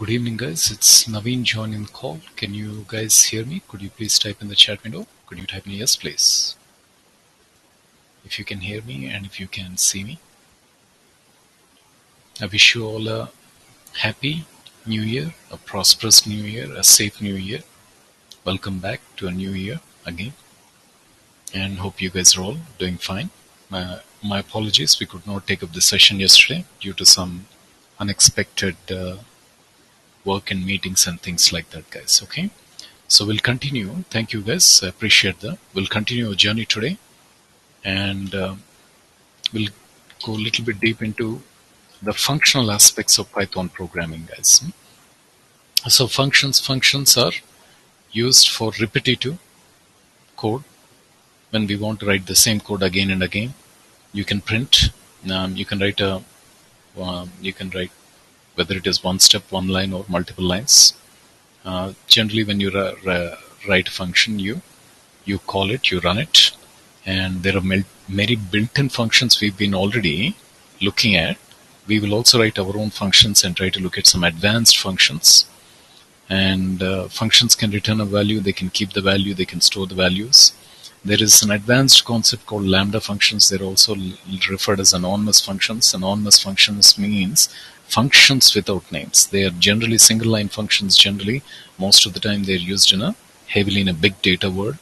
Good evening, guys. It's Naveen joining the call. Can you guys hear me? Could you please type in the chat window? Could you type in yes, please? If you can hear me and if you can see me. I wish you all a happy new year, a prosperous new year, a safe new year. Welcome back to a new year again. And hope you guys are all doing fine. My apologies, we could not take up the session yesterday due to some unexpected work and meetings and things like that, guys. Okay, so we'll continue. Thank you, guys. I appreciate that. We'll continue our journey today, and we'll go a little bit deep into the functional aspects of Python programming, guys. So functions are used for repetitive code. When we want to write the same code again and again, you can print. You can write whether it is one step, one line, or multiple lines. Generally, when you write a function, you call it, you run it, and there are many built-in functions we've been already looking at. We will also write our own functions and try to look at some advanced functions. And functions can return a value, they can keep the value, they can store the values. There is an advanced concept called Lambda Functions. They're also referred as anonymous functions. Anonymous functions means functions without names. They are generally single-line functions. Generally, most of the time they're used heavily in a big data world.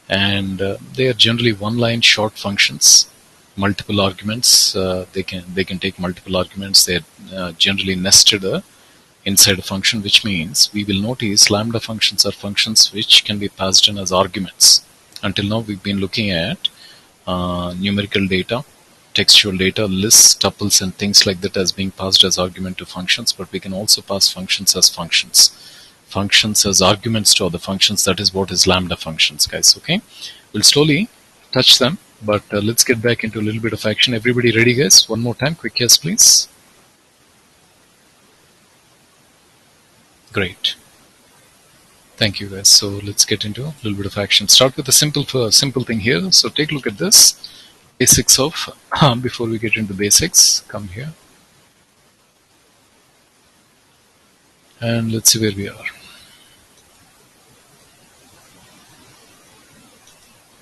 And they are generally one-line short functions. Multiple arguments. They can take multiple arguments. They're generally nested inside a function, which means we will notice Lambda functions are functions which can be passed in as arguments. Until now, we've been looking at numerical data, textual data, lists, tuples, and things like that as being passed as argument to functions, but we can also pass functions as functions. Functions as arguments to other functions. That is what is Lambda functions, guys. Okay, we'll slowly touch them, but let's get back into a little bit of action. Everybody ready, guys? One more time, quick yes, please. Great. Thank you, guys. So let's get into a little bit of action. Start with a simple thing here. So take a look at this. Basics of, before we get into basics, come here. And let's see where we are.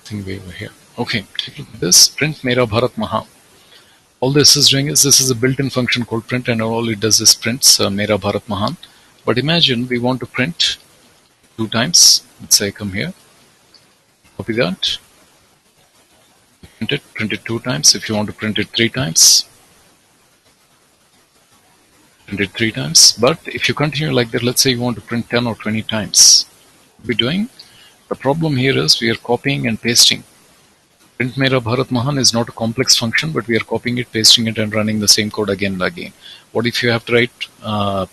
I think we were here. Okay, take a look at this. Print Mera Bharat Maha. All this is doing is, this is a built-in function called print, and all it does is prints Mera Bharat Mahan. But imagine we want to print 2 times. Let's say come here, copy that, print it 2 times. If you want to print it 3 times, print it 3 times. But if you continue like that, let's say you want to print 10 or 20 times, what we're doing, the problem here is we are copying and pasting. Print Mera Bharat Mahan is not a complex function, but we are copying it, pasting it, and running the same code again and again. What if you have to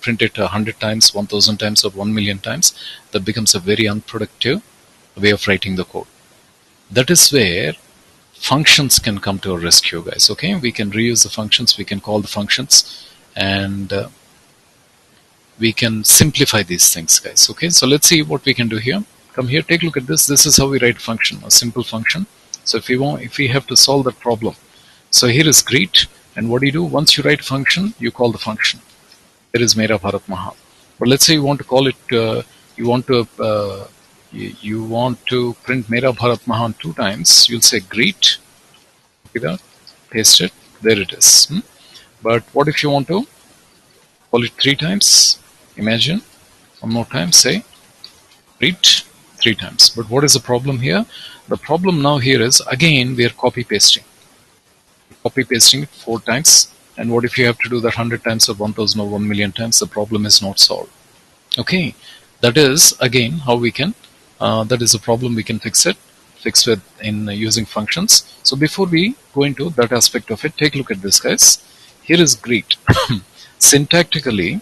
print it 100 times, 1000 times, or 1 million times? That becomes a very unproductive way of writing the code. That is where functions can come to our rescue, guys. Okay, we can reuse the functions, we can call the functions, and we can simplify these things, guys. Okay, so let's see what we can do here. Come here, take a look at this. This is how we write a function, a simple function. So if we have to solve that problem, so here is greet, and what do you do? Once you write a function, you call the function. There is Mera Bharat Maha. But let's say you want to call it, you want to print Mera Bharat Mahan 2 times. You'll say greet, copy that, paste it, there it is. But what if you want to call it 3 times? Imagine, one more time, say greet 3 times. But what is the problem here? The problem now here is, again, we are copy pasting it 4 times. And what if you have to do that 100 times or 1000 or 1 million times? The problem is not solved. Okay, that is again how we can, that is a problem we can fix with in using functions. So before we go into that aspect of it, take a look at this, guys. Here is greet. Syntactically,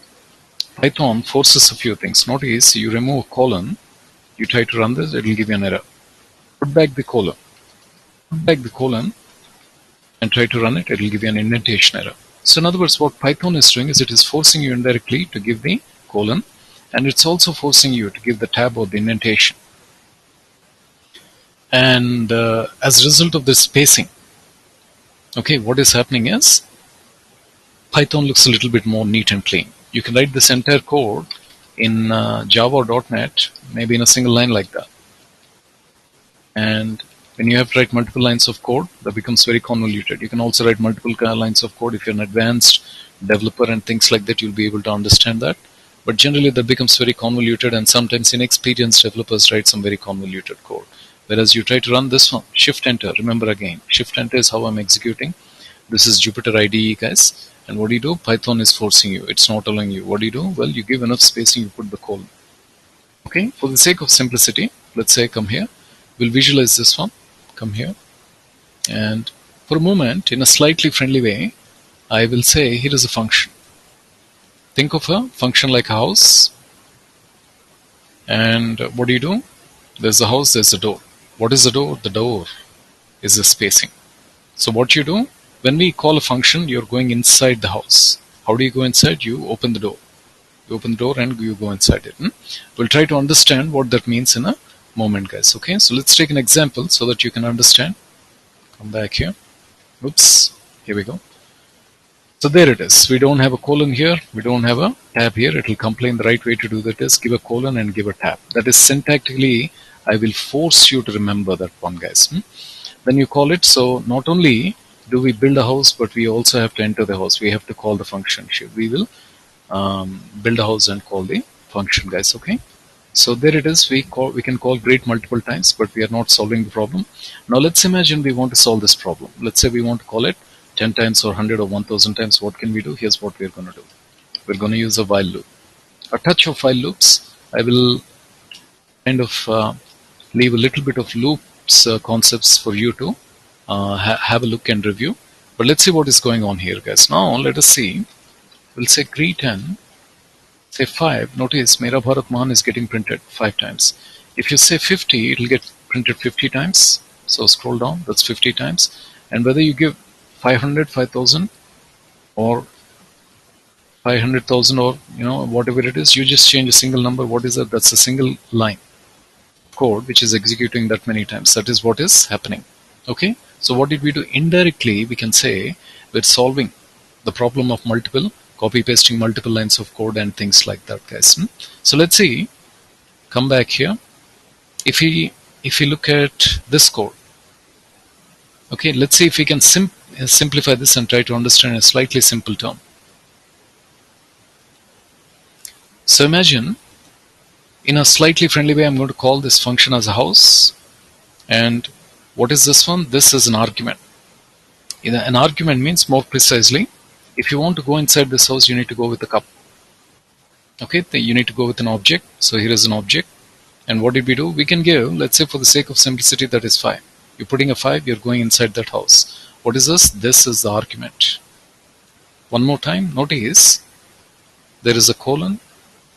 Python forces a few things. Notice you remove a colon, you try to run this, it will give you an error. Put back the colon. And try to run it, it will give you an indentation error. So in other words, what Python is doing is it is forcing you indirectly to give the colon, and it's also forcing you to give the tab or the indentation. And as a result of this spacing, okay, what is happening is Python looks a little bit more neat and clean. You can write this entire code in Java or .NET, maybe in a single line like that. And when you have to write multiple lines of code, that becomes very convoluted. You can also write multiple lines of code. If you're an advanced developer and things like that, you'll be able to understand that. But generally, that becomes very convoluted, and sometimes inexperienced developers write some very convoluted code. Whereas you try to run this one, Shift Enter. Remember again, Shift Enter is how I'm executing. This is Jupyter IDE, guys. And what do you do? Python is forcing you. It's not allowing you. What do you do? Well, you give enough spacing, you put the colon. Okay, for the sake of simplicity, let's say come here. We'll visualize this one. Come here. And for a moment, in a slightly friendly way, I will say here is a function. Think of a function like a house. And what do? There's a house, there's a door. What is the door? The door is the spacing. So what you do, when we call a function, you're going inside the house. How do you go inside? You open the door. You open the door and you go inside it. We'll try to understand what that means in a moment, guys. Okay, so let's take an example so that you can understand. Come back here. Oops, here we go. So there it is. We don't have a colon here. We don't have a tab here. It will complain. The right way to do that is give a colon and give a tab. That is syntactically, I will force you to remember that one, guys. Then you call it. So not only do we build a house, but we also have to enter the house. We have to call the function. We will build a house and call the function, guys. Okay. So there it is. We can call great multiple times, but we are not solving the problem. Now let's imagine we want to solve this problem. Let's say we want to call it 10 times or 100 or 1000 times. What can we do? Here's what we're going to do. We're going to use a while loop. A touch of while loops. I will kind of leave a little bit of loops concepts for you to have a look and review. But let's see what is going on here, guys. Now let us see. We'll say greet and say 5. Notice Mera Bharat Mahan is getting printed 5 times. If you say 50, it will get printed 50 times. So scroll down, that's 50 times. And whether you give 500, 5000 or 500,000 or whatever it is, you just change a single number. What is that? That's a single line code which is executing that many times. That is what is happening. Okay, so what did we do? Indirectly we can say we're solving the problem of copy pasting multiple lines of code and things like that, guys. So let's see, come back here. If we look at this code, okay, let's see if we can simplify this and try to understand a slightly simple term. So imagine, in a slightly friendly way, I'm going to call this function as a house. And what is this one? This is an argument. An argument means, more precisely, if you want to go inside this house, you need to go with a cup. Okay, you need to go with an object. So here is an object. And what did we do? We can give, let's say for the sake of simplicity, that is 5. You're putting a 5, you're going inside that house. What is this? This is the argument. One more time, notice there is a colon,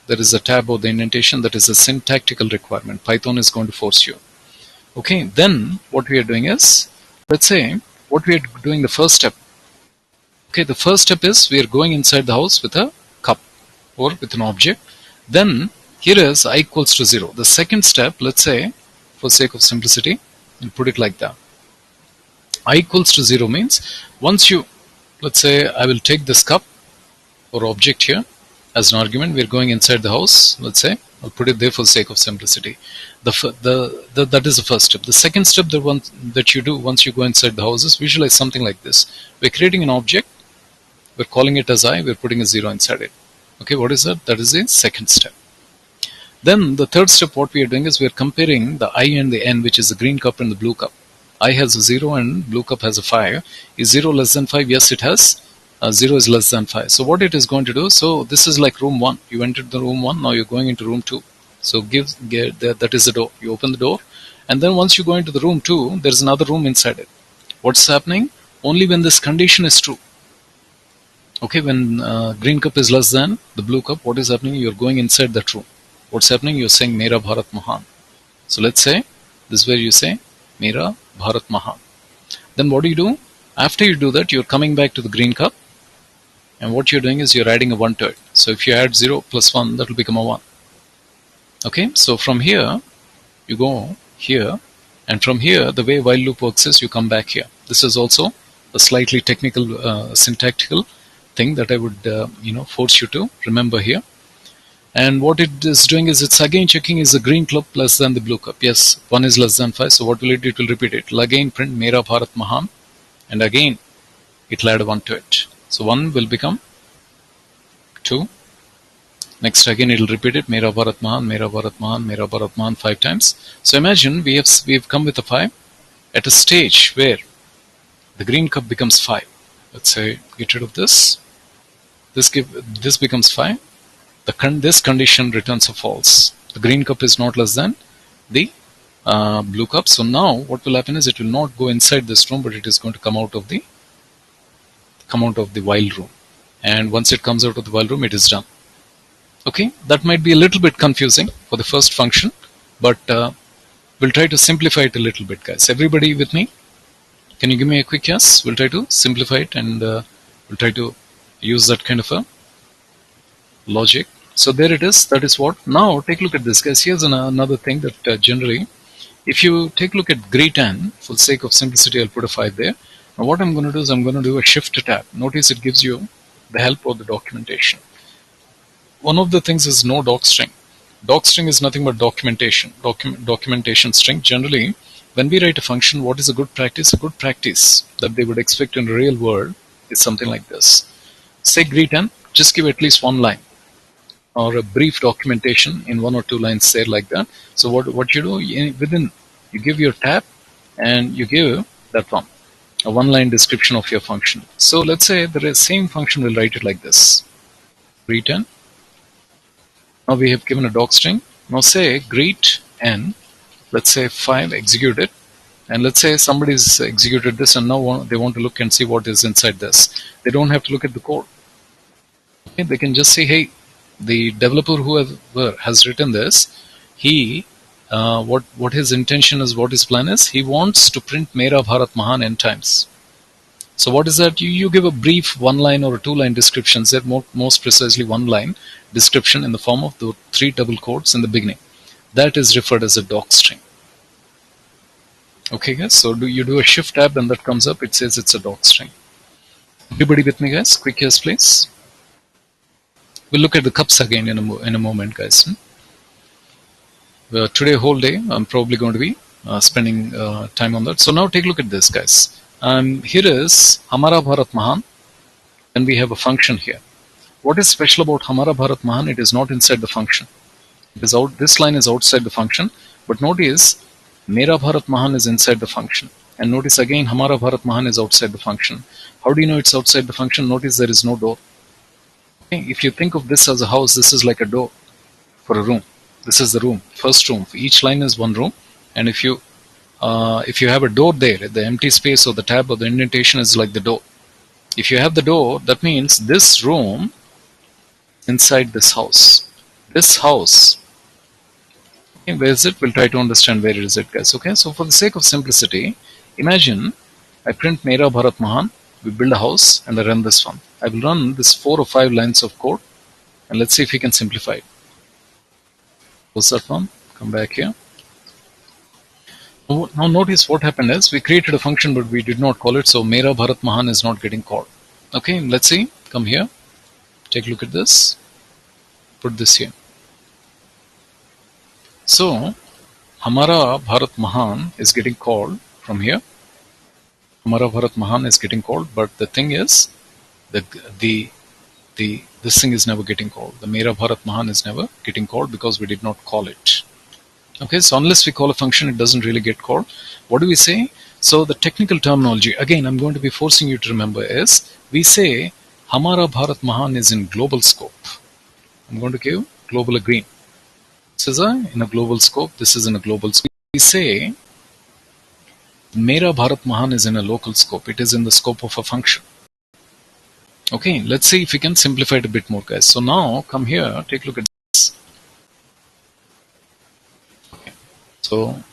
there is a tab or the indentation. That is a syntactical requirement. Python is going to force you. Okay, then what we are doing is, let's say what we are doing the first step. Okay, the first step is we are going inside the house with a cup or with an object. Then here is I equals to 0. The second step, let's say for sake of simplicity, we'll put it like that. I equals to 0 means once you, let's say I will take this cup or object here as an argument. We're going inside the house. Let's say I'll put it there for the sake of simplicity. That is the first step. The second step, the one that you do once you go inside the house, is visualize something like this. We're creating an object. We're calling it as I. We're putting a 0 inside it. Okay, what is that? That is the second step. Then the third step, what we are doing is we're comparing the I and the N, which is the green cup and the blue cup. I has a 0 and blue cup has a 5. Is 0 less than 5? Yes, it has. 0 is less than 5. So what it is going to do, so this is like room 1. You entered the room 1, now you're going into room 2. So that is the door. You open the door, and then once you go into the room 2, there's another room inside it. What's happening? Only when this condition is true. Okay, when green cup is less than the blue cup, what is happening? You're going inside that room. What's happening? You're saying Mera Bharat Mahan. So let's say this is where you say Mera Bharat Mahan. Then what do? After you do that, you're coming back to the green cup, and what you're doing is you're adding a 1 to it. So if you add 0 plus 1, that will become a 1. Okay, so from here you go here, and from here the way while loop works is you come back here. This is also a slightly technical syntactical thing that I would force you to remember here. And what it is doing is it's again checking is the green cup less than the blue cup. Yes, 1 is less than 5. So what will it do? It will repeat it. It will again print Mera Bharat Mahan, and again it will add 1 to it. So 1 will become 2. Next again it will repeat it. Mera Bharat Mahan, Mera Bharat Mahan, Mera Bharat Mahan 5 times. So imagine we have come with a 5 at a stage where the green cup becomes 5. Let's say get rid of this. This becomes 5. This condition returns a false. The green cup is not less than the blue cup. So now what will happen is it will not go inside this room, but it is going to come out of the while room. And once it comes out of the while room, it is done. Okay, that might be a little bit confusing for the first function, but we'll try to simplify it a little bit, guys. Everybody with me? Can you give me a quick yes? We'll try to simplify it, and we'll try to use that kind of a logic. So there it is. That is what. Now take a look at this, guys. Here's another thing that generally, if you take a look at great N, for the sake of simplicity, I'll put a 5 there. Now what I'm going to do is I'm going to do a shift tab. Notice it gives you the help of the documentation. One of the things is no docstring. Docstring is nothing but documentation. Documentation string. Generally, when we write a function, what is a good practice? A good practice that they would expect in the real world is something like this. Say greet N, just give at least 1 line or a brief documentation in 1 or 2 lines there like that. So what you do within, you give your tab and you give that one, a 1-line description of your function. So let's say the same function will write it like this. Greet N. Now we have given a docstring. Now say greet N, let's say 5, execute it. And let's say somebody's executed this and now they want to look and see what is inside this. They don't have to look at the code. Okay, they can just say, hey, the developer whoever has written this, he, what his intention is, what his plan is, he wants to print Mera Bharat Mahan n times. So what is that? You give a brief 1-line or a 2-line description, say most precisely 1-line description in the form of the 3 double quotes in the beginning. That is referred as a docstring. Okay, guys. So you do a shift tab and that comes up. It says it's a docstring. Everybody with me, guys? Quick yes, please. We'll look at the cups again in a moment, guys. Today whole day, I'm probably going to be spending time on that. So now take a look at this, guys. Here is Hamara Bharat Mahan, and we have a function here. What is special about Hamara Bharat Mahan? It is not inside the function. It is out. This line is outside the function, but notice Mera Bharat Mahan is inside the function. And notice again Hamara Bharat Mahan is outside the function. How do you know it's outside the function? Notice there is no door. Okay, if you think of this as a house, this is like a door for a room. This is the room, first room. Each line is 1 room, and if you have a door there, the empty space or the tab or the indentation is like the door. If you have the door, that means this room inside this house. This house, okay, where is it? We'll try to understand where is it, guys. Okay, so for the sake of simplicity, imagine I print Mera Bharat Mahan, we build a house, and I run this one. I will run this 4 or 5 lines of code, and let's see if we can simplify it. Close that one, come back here. Now notice what happened is we created a function but we did not call it, so Mera Bharat Mahan is not getting called. Okay, let's see, come here, take a look at this, put this here. So Hamara Bharat Mahan is getting called from here. Hamara Bharat Mahan is getting called, but the thing is this thing is never getting called. The Mera Bharat Mahan is never getting called because we did not call it. Okay, so unless we call a function, it doesn't really get called. What do we say? So the technical terminology, again, I'm going to be forcing you to remember is, we say Hamara Bharat Mahan is in global scope. I'm going to give global a green. This is in a global scope. This is in a global scope. We say Mera Bharat Mahan is in a local scope. It is in the scope of a function. Okay, let's see if we can simplify it a bit more, guys. So now come here, take a look at this. Okay. So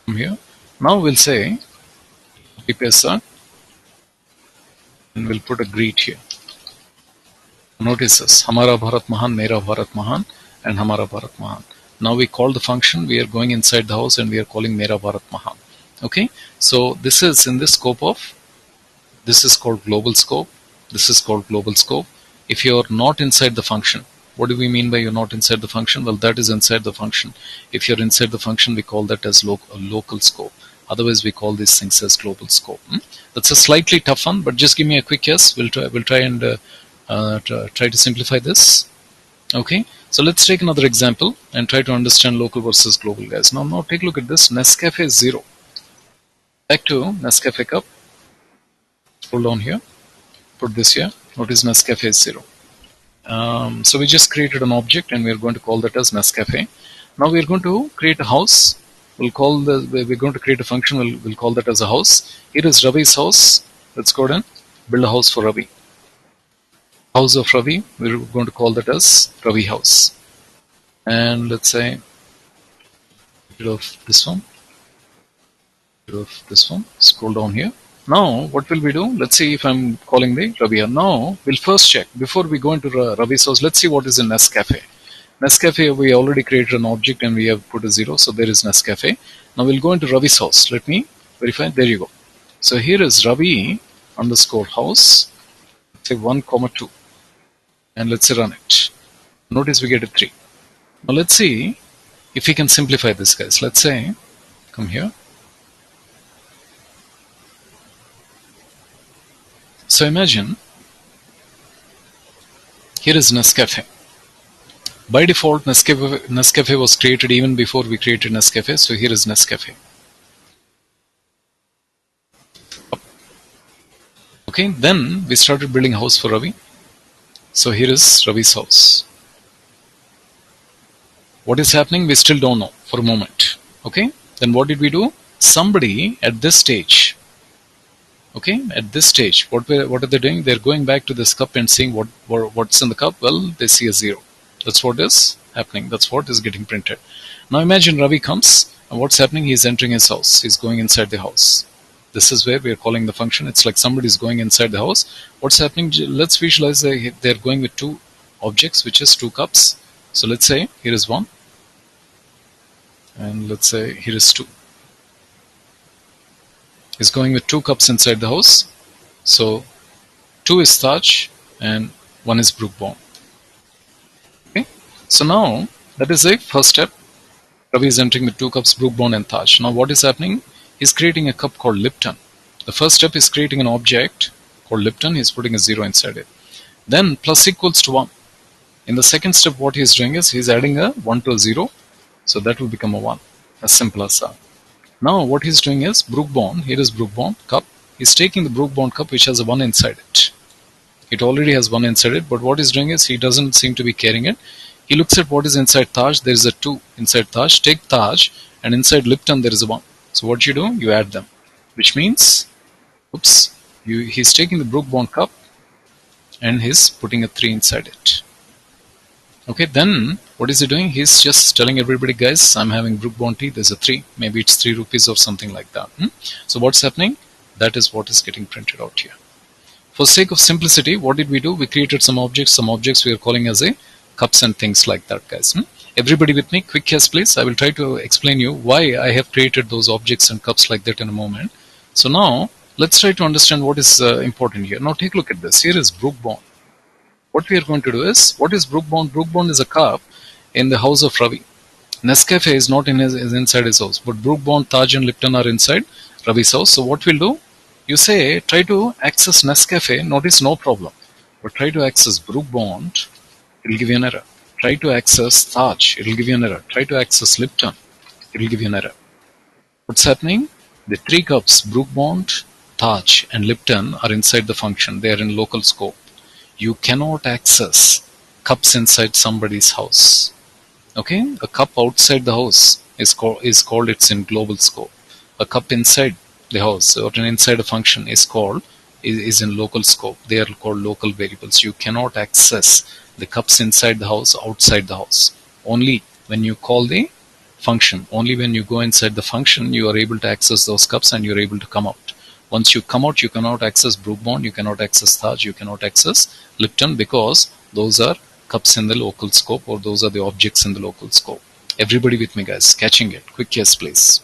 come here. Now we'll say APSSDC and we'll put a greet here. Notice this, Hamara Bharat Mahan, Mera Bharat Mahan, and Hamara Bharat Mahan. Now we call the function, we are going inside the house and we are calling Mera Bharat Mahan. Okay, so this is in the scope of, this is called global scope. This is called global scope. If you're not inside the function, what do we mean by you're not inside the function? Well, that is inside the function. If you're inside the function, we call that as local scope. Otherwise, we call these things as global scope. That's a slightly tough one, but just give me a quick yes. We'll try and try to simplify this. Okay, so let's take another example and try to understand local versus global, guys. Now take a look at this. Nescafe 0. Back to Nescafe cup. Scroll down here. Put this here. Notice Nescafe 0. So we just created an object and we're going to call that as Nescafe. Now we're going to create a house. We're going to create a function. We'll call that as a house. Here is Ravi's house. Let's go ahead and build a house for Ravi. House of Ravi. We're going to call that as Ravi house. And let's say, get rid of this one. Get rid of this one. Scroll down here. Now, what will we do? Let's see if I'm calling the Ravi here. Now, we'll first check. Before we go into Ravi's house, let's see what is in Nescafe. Nescafe, we already created an object and we have put a 0. So there is Nescafe. Now we'll go into Ravi's house. Let me verify. There you go. So here is Ravi underscore house. Let's say 1, 2. And let's run it. Notice we get a 3. Now let's see if we can simplify this, guys. Let's say, come here. So imagine, here is Nescafe. By default, Nescafe was created even before we created Nescafe. So here is Nescafe. Okay, then we started building a house for Ravi. So here is Ravi's house. What is happening? We still don't know for a moment. Okay, then what did we do? Somebody at this stage, okay, at this stage, what are they doing? They're going back to this cup and seeing what's in the cup. Well, they see a 0. That's what is happening. That's what is getting printed. Now imagine Ravi comes, and what's happening? He's entering his house. He's going inside the house. This is where we're calling the function. It's like somebody's going inside the house. What's happening? Let's visualize they're going with 2 objects, which is 2 cups. So let's say here is 1, and let's say here is 2. Is going with 2 cups inside the house. So 2 is Taj and 1 is Brookborn. Okay. So now that is a first step. Ravi is entering with 2 cups, Brookborn and Taj. Now what is happening? He's creating a cup called Lipton. The first step is creating an object called Lipton. He's putting a 0 inside it. Then plus equals to 1. In the second step, what he's doing is he's adding a 1 to a 0. So that will become a 1. As simple as that. Now what he's doing is Brookborn, here is Brookborn cup. He's taking the Brookborn cup which has a 1 inside it. It already has 1 inside it, but what he's doing is he doesn't seem to be carrying it. He looks at what is inside Taj. There is a 2 inside Taj. Take Taj, and inside Lipton there is a 1. So what you do? You add them, which means, oops, he's taking the Brookborn cup and he's putting a 3 inside it. Okay, then what is he doing? He's just telling everybody, guys, I'm having Brookborn tea. There's a 3. Maybe it's 3 rupees or something like that. So what's happening? That is what is getting printed out here. For sake of simplicity, what did we do? We created some objects. Some objects we are calling as a cups and things like that, guys. Everybody with me? Quick yes, please. I will try to explain you why I have created those objects and cups like that in a moment. So now let's try to understand what is important here. Now take a look at this. Here is Brookborn. What we are going to do is, what is Brookborn? Brookborn is a cup in the house of Ravi. Nescafe is not is inside his house, but Brookborn, Taj and Lipton are inside Ravi's house. So what we'll do? You say, try to access Nescafe. Notice no problem. But try to access Brookborn, it will give you an error. Try to access Taj, it will give you an error. Try to access Lipton, it will give you an error. What's happening? The 3 cups, Brookborn, Taj and Lipton are inside the function. They are in local scope. You cannot access cups inside somebody's house. Okay, a cup outside the house is called it's in global scope. A cup inside the house or inside a function is in local scope. They are called local variables. You cannot access the cups inside the house outside the house. Only when you call the function, only when you go inside the function, you are able to access those cups and you are able to come out. Once you come out, you cannot access Brookborn, you cannot access Taj, you cannot access Lipton, because those are cups in the local scope, or those are the objects in the local scope. Everybody with me, guys? Catching it? Quick yes, please.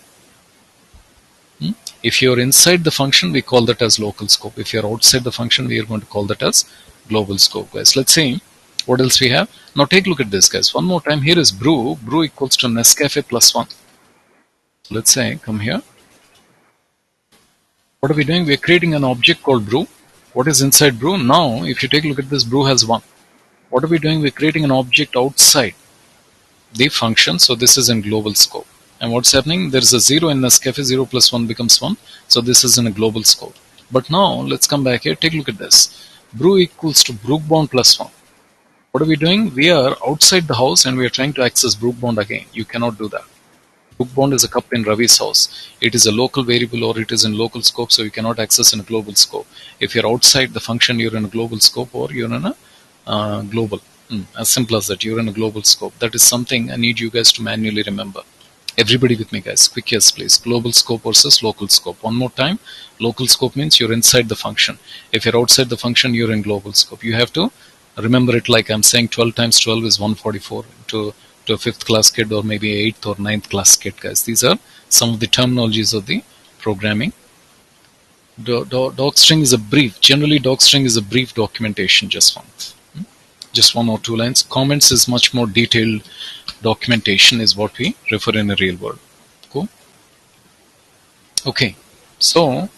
If you're inside the function, we call that as local scope. If you're outside the function, we are going to call that as global scope, guys. Let's see what else we have. Now take a look at this, guys. One more time. Here is brew. Brew equals to Nescafe plus 1. Let's say, come here. What are we doing? We're creating an object called brew. What is inside brew? Now, if you take a look at this, brew has 1. What are we doing? We're creating an object outside the function. So this is in global scope. And what's happening? There's a 0 in Nescafe. 0 plus 1 becomes 1. So this is in a global scope. But now, let's come back here. Take a look at this. Brew equals to Brookbound plus 1. What are we doing? We are outside the house and we are trying to access Brookbound again. You cannot do that. Brookbound is a cup in Ravi's house. It is a local variable or it is in local scope, so you cannot access in a global scope. If you're outside the function, you're in a global scope or you're in a global. As simple as that, you're in a global scope. That is something I need you guys to manually remember. Everybody with me, guys. Quick yes, please. Global scope versus local scope. One more time. Local scope means you're inside the function. If you're outside the function, you're in global scope. You have to remember it like I'm saying 12 times 12 is 144 to a 5th class kid or maybe 8th or 9th class kid, guys. These are some of the terminologies of the programming. Docstring is a brief. Generally, docstring is a brief documentation, just one or two lines. Comments is much more detailed documentation is what we refer in a real world. Cool. Okay. So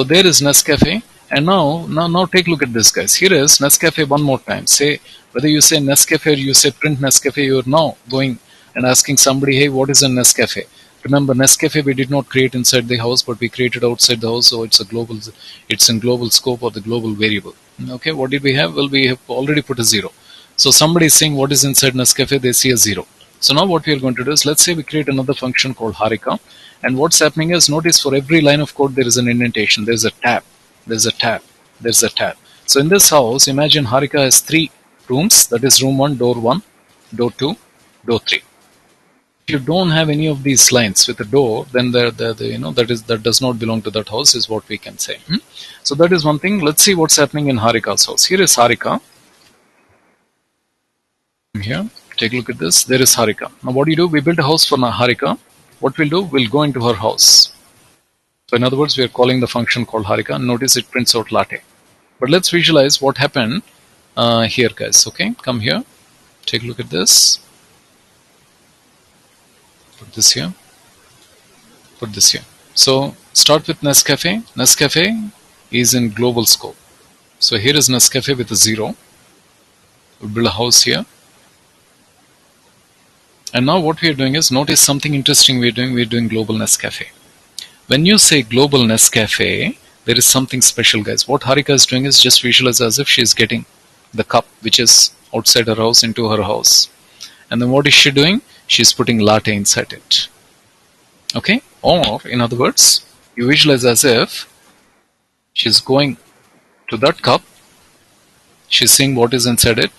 there is Nescafe. And now take a look at this, guys. Here is Nescafe one more time. Say, whether you say Nescafe or you say print Nescafe, you're now going and asking somebody, hey, what is a Nescafe? Remember, Nescafe we did not create inside the house, but we created outside the house, so it's in global scope or the global variable. Okay, what did we have? Well, we have already put a 0. So somebody is saying what is inside Nescafe, they see a 0. So now what we are going to do is, let's say we create another function called Harika. And what's happening is, notice for every line of code, there is an indentation. There's a tab. There's a tab. There's a tab. So in this house, imagine Harika has 3 rooms. That is room 1, door 2, door 3. If you don't have any of these lines with a door, then that does not belong to that house is what we can say. So that is one thing. Let's see what's happening in Harika's house. Here is Harika. Here, take a look at this. There is Harika. Now what do? We built a house for Harika. What we'll do? We'll go into her house. So in other words, we are calling the function called Harika. Notice it prints out latte. But let's visualize what happened here, guys. Okay, come here. Take a look at this. Put this here. Put this here. So start with Nescafe. Nescafe is in global scope. So here is Nescafe with a 0. We'll build a house here. And now what we are doing is, notice something interesting we're doing global Nescafe. When you say global Nescafe, there is something special, guys. What Harika is doing is just visualize as if she is getting the cup which is outside her house into her house. And then what is she doing? She's putting latte inside it. Okay? Or, in other words, you visualize as if she's going to that cup, she's seeing what is inside it,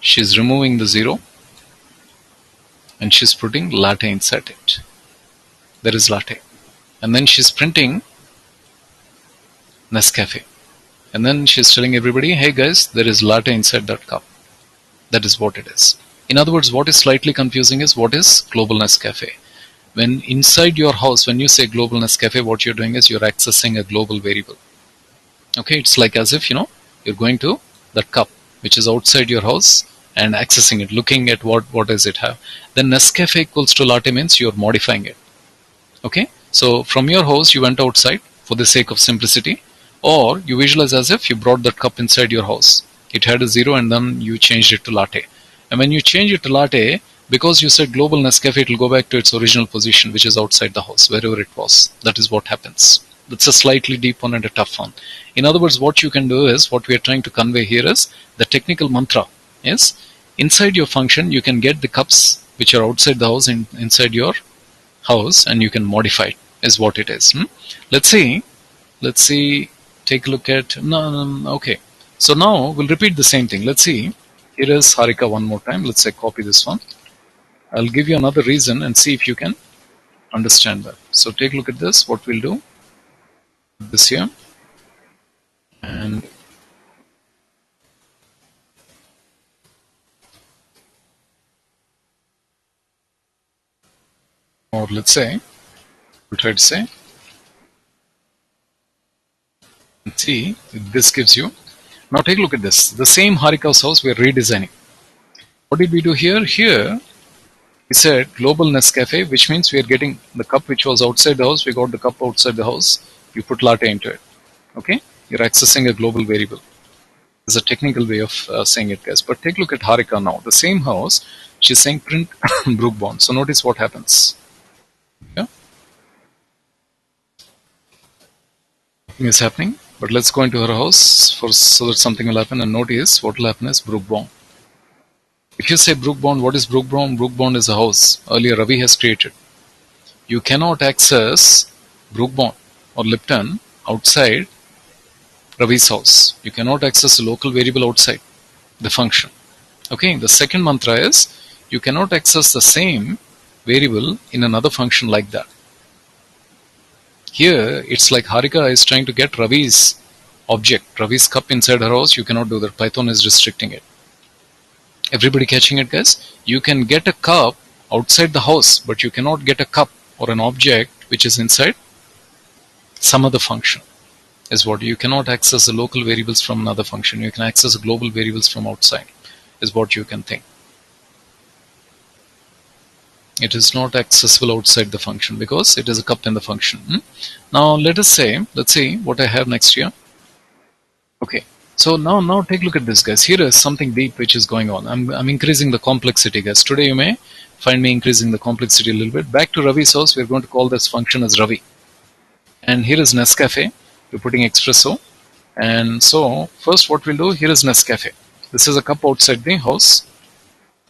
she's removing the 0, and she's putting latte inside it. There is latte. And then she's printing Nescafe. And then she's telling everybody, hey guys, there is latte inside that cup. That is what it is. In other words, what is slightly confusing is, what is global Nescafe? When inside your house, when you say global Nescafe, what you're doing is you're accessing a global variable. Okay, it's like as if, you're going to that cup which is outside your house and accessing it, looking at what does it have. Then Nescafe equals to latte means you're modifying it. Okay, so from your house you went outside for the sake of simplicity, or you visualize as if you brought that cup inside your house. It had a 0 and then you changed it to latte. And when you change it to latte, because you said global Nescafe, it will go back to its original position, which is outside the house, wherever it was. That is what happens. That's a slightly deep one and a tough one. In other words, what you can do is, what we are trying to convey here is, the technical mantra is, inside your function, you can get the cups which are outside the house inside your house, and you can modify it, is what it is. Let's see, take a look at, okay. So now we'll repeat the same thing. Let's see, here is Harika one more time. Let's say copy this one. I'll give you another reason and see if you can understand that. So take a look at this. What we'll do, this here, and or let's say, we'll try to say, See, this gives you. Now take a look at this. The same Harika's house we are redesigning. What did we do here? Here we said global Nescafe, which means we are getting the cup which was outside the house. We got the cup outside the house. You put latte into it. Okay, you're accessing a global variable. There's a technical way of saying it, guys. But take a look at Harika now. The same house. She's saying print Brook bond. So notice what happens. Yeah, nothing is happening. But let's go into her house so that something will happen. And notice what will happen is Brook bond. If you say Brook bond, what is Brook bond? Brook bond is a house earlier Ravi has created. You cannot access Brook bond or Lipton outside Ravi's house. You cannot access a local variable outside the function. Okay, the second mantra is you cannot access the same variable in another function like that. Here, it's like Harika is trying to get Ravi's object, Ravi's cup inside her house. You cannot do that. Python is restricting it. Everybody catching it, guys? You can get a cup outside the house, but you cannot get a cup or an object which is inside some other function. Is what you cannot access the local variables from another function. You can access global variables from outside. Is what you can think. It is not accessible outside the function because it is a cup in the function. Now let's see what I have next here. Okay, so now take a look at this, guys. Here is something deep which is going on. I'm increasing the complexity, guys. Today you may find me increasing the complexity a little bit. Back to Ravi's house, we're going to call this function as Ravi. And here is Nescafe. We're putting espresso. And so first what we'll do, here is Nescafe. This is a cup outside the house.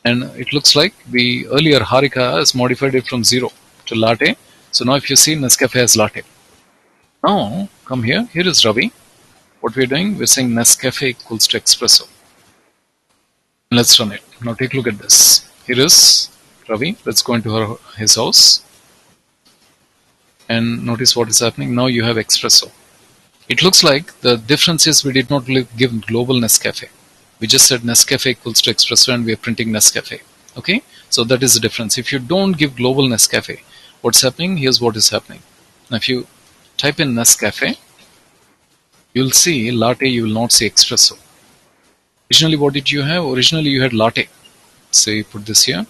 And it looks like the earlier Harika has modified it from 0 to latte. So now if you see Nescafe has latte. Now come here. Here is Ravi. What we're doing, we're saying Nescafe equals to espresso. Let's run it. Now take a look at this. Here is Ravi. Let's go into his house. And notice what is happening. Now you have espresso. It looks like the difference is we did not give global Nescafe. We just said Nescafe equals to espresso and we are printing Nescafe. Okay, so that is the difference. If you don't give global Nescafe, what's happening? Here's what is happening. Now if you type in Nescafe, you'll see latte, you will not see espresso. Originally what did you have? Originally you had latte. So you put this here,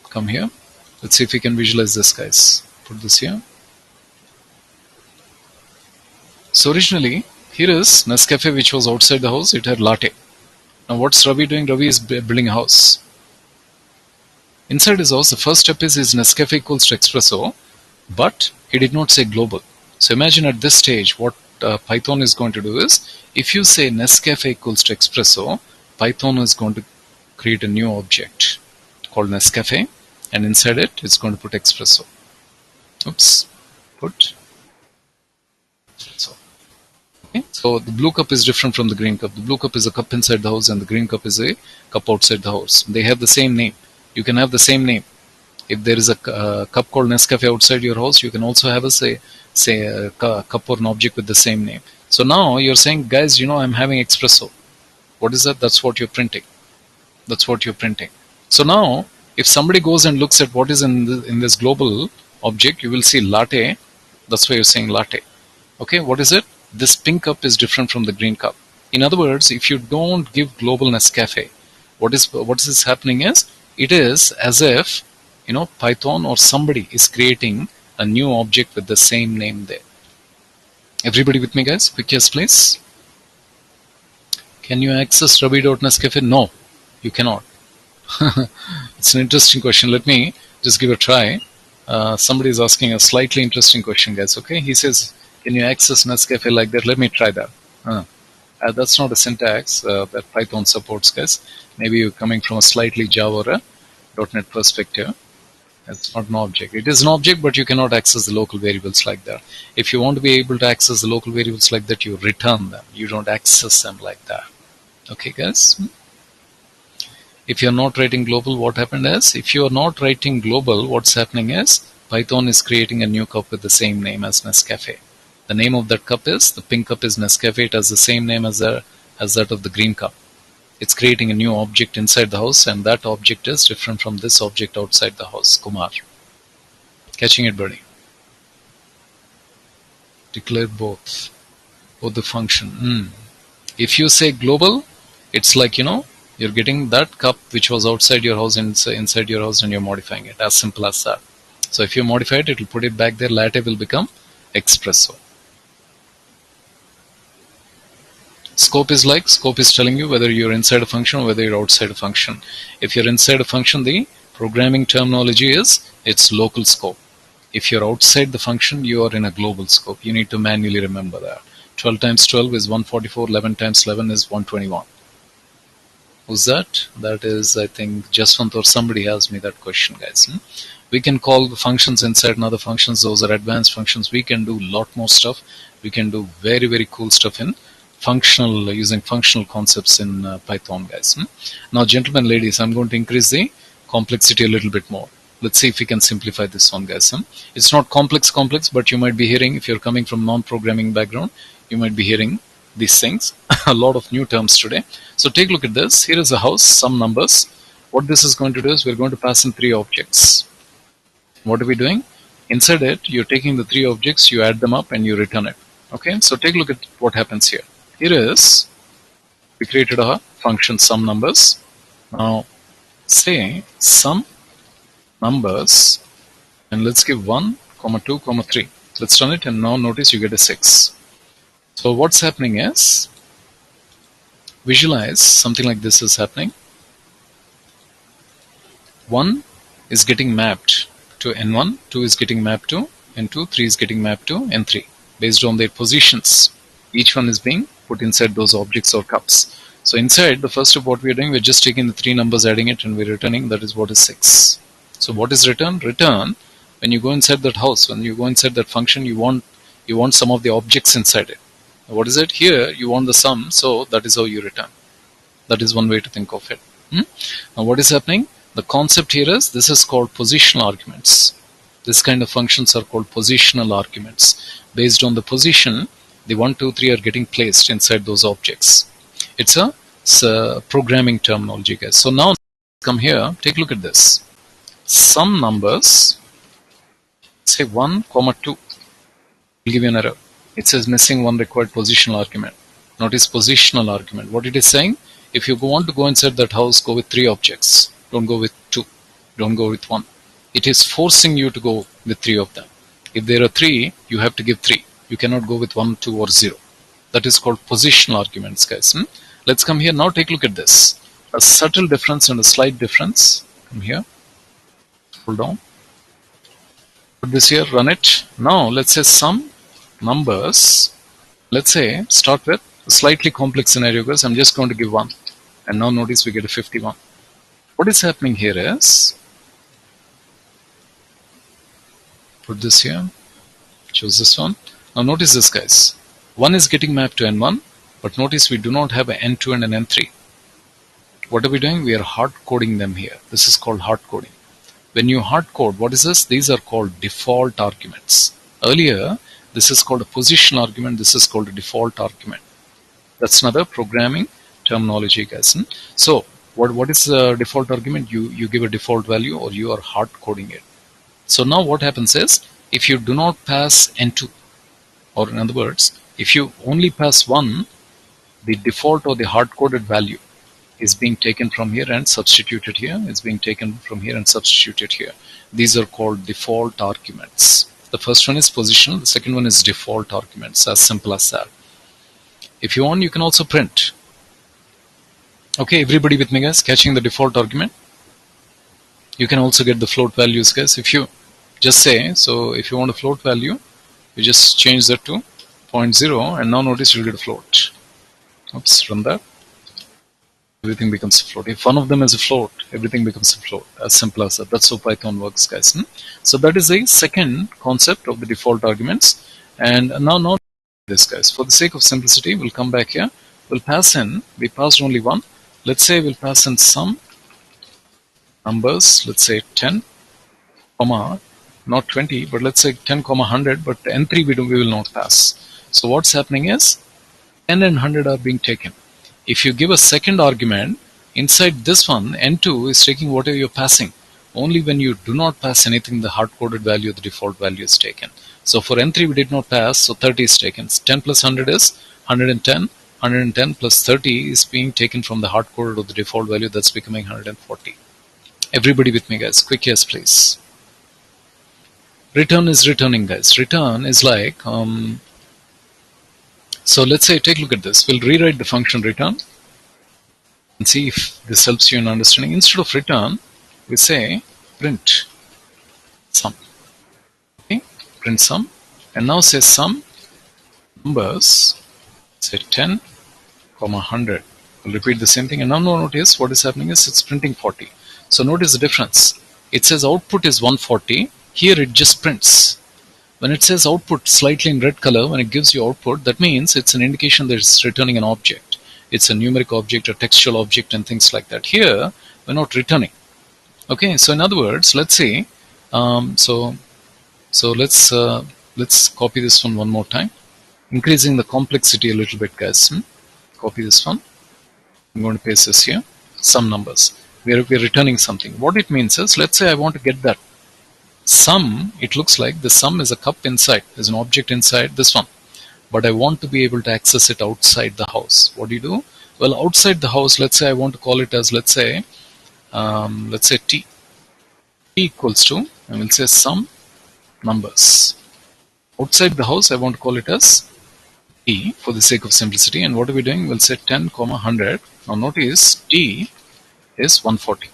come here. Let's see if we can visualize this, guys. Put this here. So originally, here is Nescafe which was outside the house, it had latte. Now what's Ravi doing? Ravi is building a house. Inside his house, the first step is Nescafe equals to espresso, but he did not say global. So imagine at this stage what Python is going to do is, if you say Nescafe equals to espresso, Python is going to create a new object called Nescafe, and inside it, it's going to put espresso. Oops, put. So the blue cup is different from the green cup. The blue cup is a cup inside the house and the green cup is a cup outside the house. They have the same name. You can have the same name. If there is a cup called Nescafe outside your house, you can also have a cup or an object with the same name. So now you're saying, guys, I'm having espresso. What is that? That's what you're printing. That's what you're printing. So now if somebody goes and looks at what is in this global object, you will see latte. That's why you're saying latte. Okay, what is it? This pink cup is different from the green cup. In other words, if you don't give global Nescafe, what is happening is, it is as if Python or somebody is creating a new object with the same name there. Everybody with me, guys? Quick yes, please. Can you access Ravi.Nescafe? No, you cannot. It's an interesting question. Let me just give a try. Somebody is asking a slightly interesting question, guys. Okay, he says, can you access Nescafe like that? Let me try that. That's not a syntax that Python supports, guys. Maybe you're coming from a slightly Java or .NET perspective. It's not an object. It is an object, but you cannot access the local variables like that. If you want to be able to access the local variables like that, you return them. You don't access them like that. Okay, guys? If you're not writing global, what happened is, if you're not writing global, what's happening is, Python is creating a new cup with the same name as Nescafe. The name of that cup is, the pink cup is Nescafe. It has the same name as that of the green cup. It's creating a new object inside the house, and that object is different from this object outside the house, Kumar. Catching it, buddy? Declare both. or the function. If you say global, it's like, you're getting that cup which was outside your house inside your house, and you're modifying it. As simple as that. So if you modify it, it will put it back there. Latte will become espresso. Scope is telling you whether you're inside a function or whether you're outside a function. If you're inside a function, the programming terminology is its local scope. If you're outside the function, you are in a global scope. You need to manually remember that. 12 times 12 is 144. 11 times 11 is 121. Who's that? That is, I think, Jaswant or somebody asked me that question, guys. We can call the functions inside another functions. Those are advanced functions. We can do a lot more stuff. We can do very, very cool stuff in using functional concepts in Python, guys. Now, gentlemen, ladies, I'm going to increase the complexity a little bit more. Let's see if we can simplify this one, guys. It's not complex, but you might be hearing, if you're coming from non-programming background, you might be hearing these things. A lot of new terms today. So take a look at this. Here is a house, some numbers. What this is going to do is we're going to pass in 3 objects. What are we doing? Inside it, you're taking the 3 objects, you add them up, and you return it. Okay, so take a look at what happens here. Here is, we created a function sum numbers. Now, say sum numbers, and let's give 1, 2, 3. Let's run it, and now notice you get a 6. So what's happening is, visualize something like this is happening. 1 is getting mapped to N1, 2 is getting mapped to N2, 3 is getting mapped to N3 based on their positions. Each one is being put inside those objects or cups. So inside, the first of what we are doing, we're just taking the 3 numbers, adding it, and we're returning. That is what is 6. So what is return? Return, when you go inside that house, when you go inside that function, you want some of the objects inside it. What is it? Here, you want the sum, so that is how you return. That is one way to think of it. Now what is happening? The concept here is, this is called positional arguments. This kind of functions are called positional arguments. Based on the position, the 1, 2, 3 are getting placed inside those objects. It's a programming terminology, guys. So now come here, take a look at this. Some numbers, say 1, 2, will give you an error. It says missing 1 required positional argument. Notice positional argument. What it is saying, if you want to go inside that house, go with 3 objects. Don't go with 2. Don't go with 1. It is forcing you to go with 3 of them. If there are 3, you have to give 3. You cannot go with 1, 2, or 0. That is called positional arguments, guys. Let's come here. Now take a look at this. A subtle difference and a slight difference. Come here. Hold on. Put this here. Run it. Now let's say some numbers. Let's say start with a slightly complex scenario, guys. I'm just going to give 1. And now notice we get a 51. What is happening here is, put this here. Choose this one. Now notice this, guys. 1 is getting mapped to N1, but notice we do not have an N2 and an N3. What are we doing? We are hard coding them here. This is called hard coding. When you hard code, what is this? These are called default arguments. Earlier, this is called a position argument. This is called a default argument. That's another programming terminology, guys. So what is the default argument? You give a default value, or you are hard coding it. So now what happens is, if you do not pass N2, or in other words, if you only pass 1, the default or the hard-coded value is being taken from here and substituted here. It's being taken from here and substituted here. These are called default arguments. The first one is positional. The second one is default arguments. As simple as that. If you want, you can also print. Okay, everybody with me, guys? Catching the default argument? You can also get the float values, guys. If you just say, so if you want a float value, you just change that to 0.0, and now notice you'll get a float. Oops, run that. Everything becomes a float. If one of them is a float, everything becomes a float. As simple as that. That's how Python works, guys. So that is the second concept of the default arguments. And now this, guys. For the sake of simplicity, we'll come back here. We'll pass in, we passed only 1. Let's say we'll pass in some numbers, let's say 10, not 20, but let's say 10, 100, but N3 we will not pass. So what's happening is 10 and 100 are being taken. If you give a second argument, inside this one, N2 is taking whatever you're passing. Only when you do not pass anything, the hard-coded value, the default value is taken. So for N3 we did not pass, so 30 is taken. 10 plus 100 is 110. 110 plus 30 is being taken from the hard code to the default value, that's becoming 140. Everybody with me, guys? Quick yes, please. Return is returning, guys. Return is like, so let's say, take a look at this. We'll rewrite the function return and see if this helps you in understanding. Instead of return, we say print sum. Okay, print sum, and now say sum numbers, say 10, 100. We'll repeat the same thing, and now notice what is happening is it's printing 40. So notice the difference. It says output is 140. Here it just prints. When it says output slightly in red color, when it gives you output, that means it's an indication that it's returning an object. It's a numeric object, a textual object, and things like that. Here, we're not returning. Okay, so in other words, let's say, so let's copy this one more time, increasing the complexity a little bit, guys. Copy this one. I'm going to paste this here. Some numbers. We're returning something. What it means is, let's say I want to get that sum. It looks like the sum is a cup inside. There's an object inside this one. But I want to be able to access it outside the house. What do you do? Well, outside the house, let's say I want to call it as, let's say T. T equals to, and we'll say sum numbers. Outside the house, I want to call it as T for the sake of simplicity. And what are we doing? We'll say 10, 100. Now notice T is 140.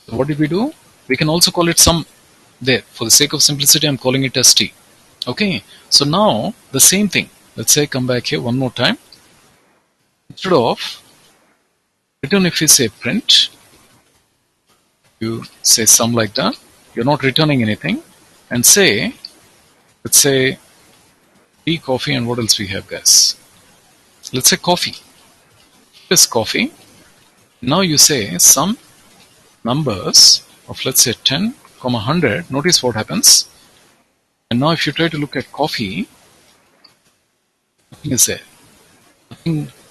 So what did we do? We can also call it sum there. For the sake of simplicity, I'm calling it as T. Okay. So now the same thing. Let's say come back here one more time. Instead of return, if you say print, you say sum like that. You're not returning anything. And say, let's say tea, coffee, and what else we have, guys? Let's say coffee. Here's coffee. Now you say some numbers of, let's say 10, 100. Notice what happens. And now if you try to look at coffee, nothing is there.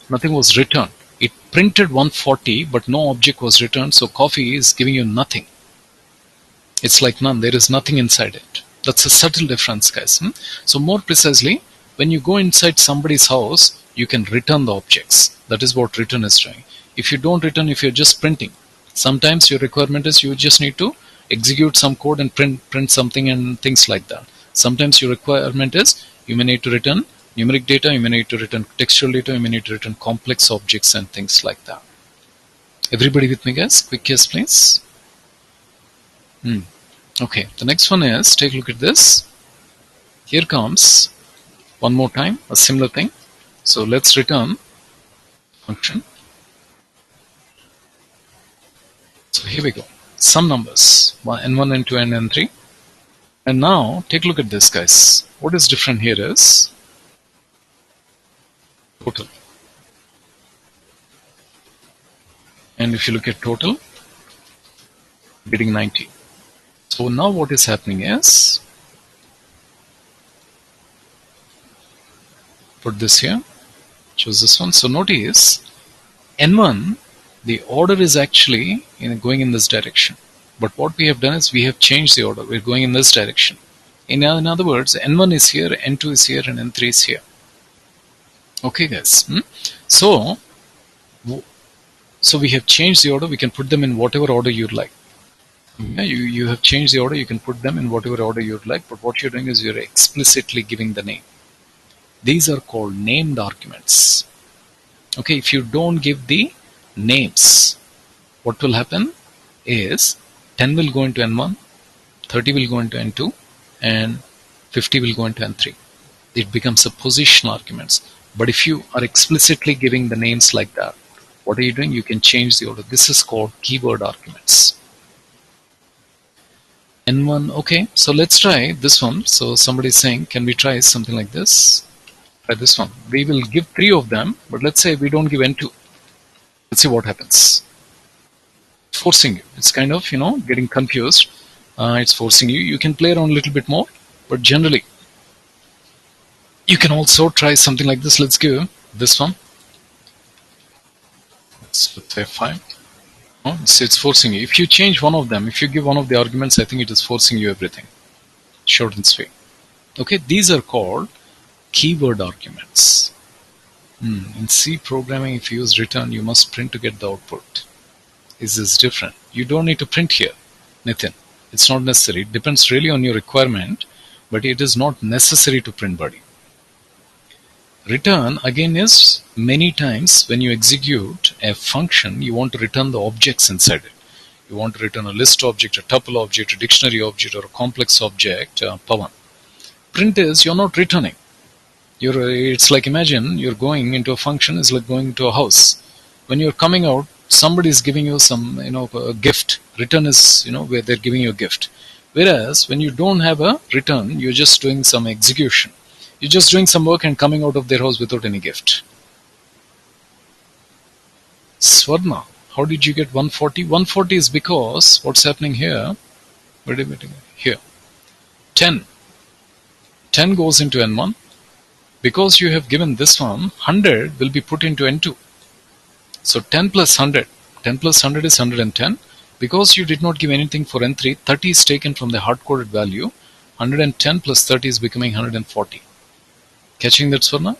Nothing was returned. It printed 140, but no object was returned. So coffee is giving you nothing. It's like none. There is nothing inside it. That's a subtle difference, guys. So more precisely, when you go inside somebody's house, you can return the objects. That is what return is doing. If you don't return, if you're just printing, sometimes your requirement is you just need to execute some code and print something and things like that. Sometimes your requirement is you may need to return numeric data, you may need to return textual data, you may need to return complex objects and things like that. Everybody with me, guys? Quick yes, please. Okay, the next one is, take a look at this. Here comes one more time a similar thing. So let's return function. So here we go. Some numbers, n1, n2, and n3. And now take a look at this, guys. What is different here is total. And if you look at total, getting 90. So now what is happening is, put this here, choose this one. So notice n1, the order is actually going in this direction. But what we have done is we have changed the order. We're going in this direction. In other words, n1 is here, n2 is here, and n3 is here. Okay, guys. So we have changed the order. We can put them in whatever order you'd like. Yeah, you have changed the order. You can put them in whatever order you'd like. But what you're doing is you're explicitly giving the name. These are called named arguments. Okay, if you don't give the names, what will happen is 10 will go into n1, 30 will go into n2, and 50 will go into n3. It becomes a positional arguments. But if you are explicitly giving the names like that, what are you doing? You can change the order. This is called keyword arguments. N1, okay, so let's try this one. So somebody is saying, can we try something like this? Try this one. We will give 3 of them, but let's say we don't give n2. Let's see what happens. Forcing you. It's kind of, getting confused. It's forcing you. You can play around a little bit more, but generally, you can also try something like this. Let's give this one. Let's say 5. Oh, it's forcing you. If you change one of them, if you give one of the arguments, I think it is forcing you everything. Short and sweet. Okay, these are called keyword arguments. In C programming, if you use return, you must print to get the output. Is this different? You don't need to print here, Nitin. It's not necessary. It depends really on your requirement, but it is not necessary to print, buddy. Return again is many times when you execute a function, you want to return the objects inside it. You want to return a list object, a tuple object, a dictionary object, or a complex object, Pawan. Print is you're not returning. It's like, imagine you're going into a function, it's like going into a house. When you're coming out, somebody is giving you some, a gift. Return is, where they're giving you a gift. Whereas when you don't have a return, you're just doing some execution. You're just doing some work and coming out of their house without any gift. Swarna, how did you get 140? 140 is because what's happening here? Wait a minute. Here. 10. 10 goes into N1. Because you have given this one, 100 will be put into N2. So 10 plus 100. 10 plus 100 is 110. Because you did not give anything for N3, 30 is taken from the hard-coded value. 110 plus 30 is becoming 140. Catching that, Swarna?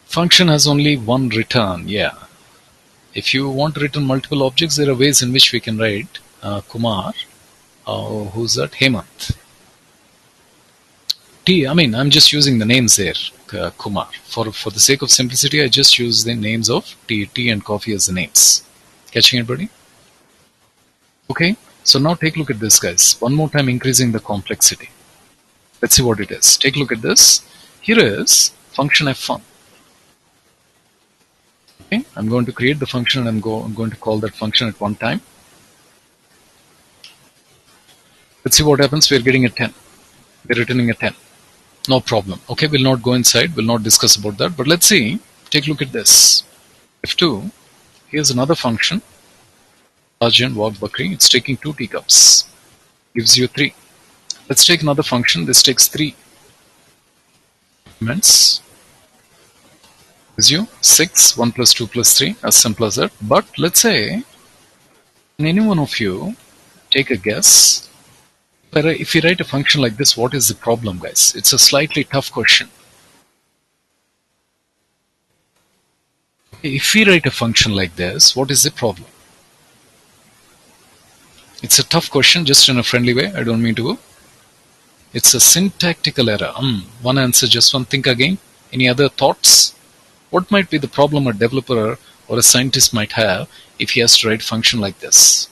Function has only one return, yeah. If you want to return multiple objects, there are ways in which we can write Kumar. Who's that? Hemant. I'm just using the names there, Kumar. For the sake of simplicity, I just use the names of tea and coffee as the names. Catching it, buddy? Okay, so now take a look at this, guys. One more time, increasing the complexity. Let's see what it is. Take a look at this. Here is function f1. Okay, I'm going to create the function and I'm going to call that function at one time. Let's see what happens. We're getting a 10. We're returning a 10. No problem. Okay, we'll not go inside. We'll not discuss about that. But let's see. Take a look at this. F2. Here's another function. Rajan Wag Bakri. It's taking 2 teacups. Gives you 3. Let's take another function. This takes 3 arguments. Gives you 6. 1 plus 2 plus 3. As simple as that. But let's say, can any one of you take a guess? If you write a function like this, what is the problem, guys? It's a slightly tough question. If we write a function like this, what is the problem? It's a tough question, just in a friendly way. I don't mean to. It's a syntactical error. One answer, just one. Think again. Any other thoughts? What might be the problem a developer or a scientist might have if he has to write a function like this?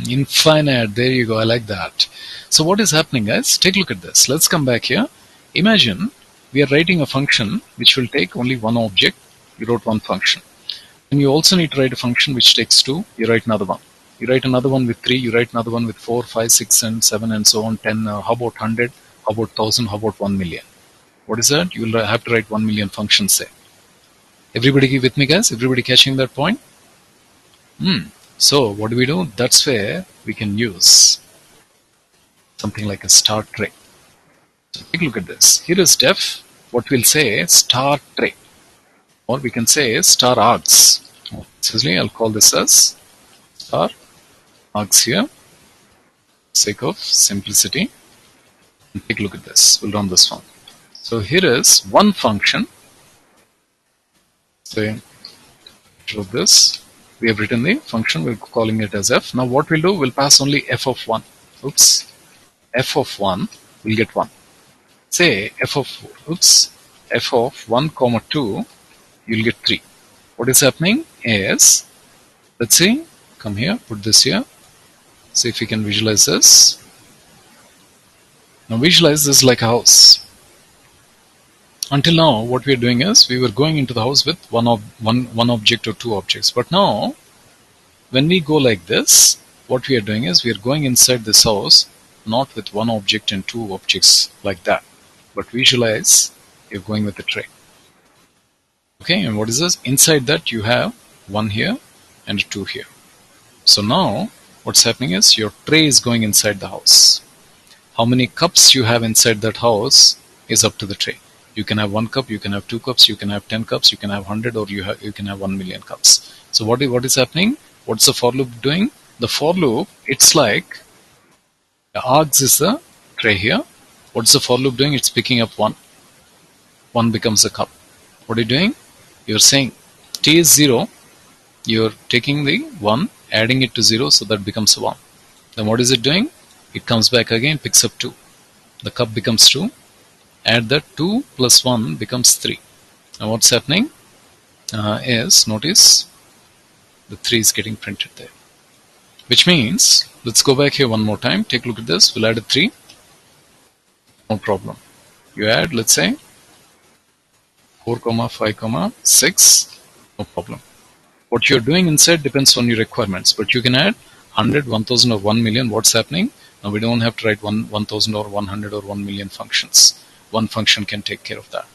Infinite. There you go. I like that. So what is happening, guys? Take a look at this. Let's come back here. Imagine we are writing a function which will take only one object. You wrote one function. And you also need to write a function which takes 2. You write another one. You write another one with 3. You write another one with 4, 5, 6, and 7, and so on. 10. How about 100? How about 1000? How about 1 million? What is that? You will have to write 1 million functions there. Everybody with me, guys? Everybody catching that point? So what do? That's where we can use something like a star tray. So take a look at this. Here is def. What we'll say star tray, or we can say star args. Seriously, I'll call this as star args here, sake of simplicity. And take a look at this. We'll run this one. So here is one function. Say, show this. We have written the function, we're calling it as f. Now what we'll do, we'll pass only f of 1. Oops. F of 1 will get 1. Say f of 1 comma 2, you'll get 3. What is happening is, let's see, come here, put this here. See if we can visualize this. Now visualize this like a house. Until now, what we are doing is, we were going into the house with one object or 2 objects. But now, when we go like this, what we are doing is, we are going inside this house, not with 1 object and 2 objects like that. But visualize, you're going with a tray. Okay, and what is this? Inside that, you have 1 here and 2 here. So now, what's happening is, your tray is going inside the house. How many cups you have inside that house is up to the tray. You can have 1 cup, you can have 2 cups, you can have 10 cups, you can have 100, or you can have 1 million cups. So what is happening? What's the for loop doing? The for loop, it's like the args is the tray here. What's the for loop doing? It's picking up 1. 1 becomes a cup. What are you doing? You're saying t is 0. You're taking the 1, adding it to 0, so that becomes a 1. Then what is it doing? It comes back again, picks up 2. The cup becomes 2. Add that 2 plus 1 becomes 3. Now what's happening is, notice, the 3 is getting printed there. Which means, let's go back here one more time. Take a look at this. We'll add a 3. No problem. You add, let's say, 4, 5, 6. No problem. What you're doing inside depends on your requirements. But you can add 100, 1000 or 1 million. What's happening? Now we don't have to write 1000 or 100 or 1 million functions. One function can take care of that.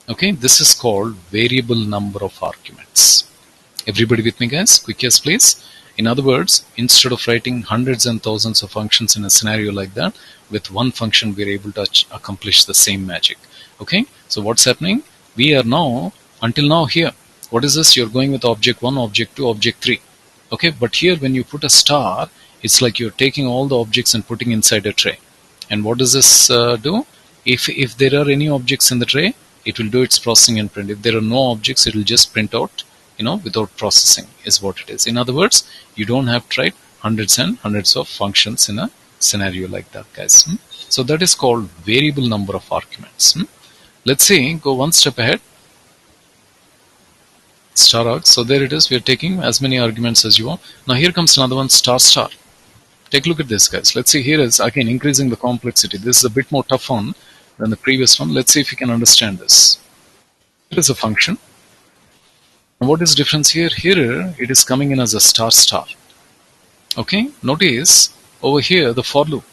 Okay, this is called variable number of arguments. Everybody with me, guys? Quick yes, please. In other words, instead of writing hundreds and thousands of functions in a scenario like that, with one function we're able to accomplish the same magic. Okay, so what's happening? We are now, until now here, what is this? You're going with object 1, object 2, object 3. Okay, but here when you put a star, it's like you're taking all the objects and putting inside a tray. And what does this do? If there are any objects in the tray, it will do its processing and print. If there are no objects, it will just print out, without processing is what it is. In other words, you don't have to write hundreds and hundreds of functions in a scenario like that, guys. So that is called variable number of arguments. Let's see, go one step ahead. Star args. So there it is. We are taking as many arguments as you want. Now here comes another one, star star. Take a look at this, guys. Let's see, here is again increasing the complexity. This is a bit more tough one than the previous one. Let's see if you can understand this. Here is a function. And what is the difference here? Here it is coming in as a star star. Okay, notice over here the for loop.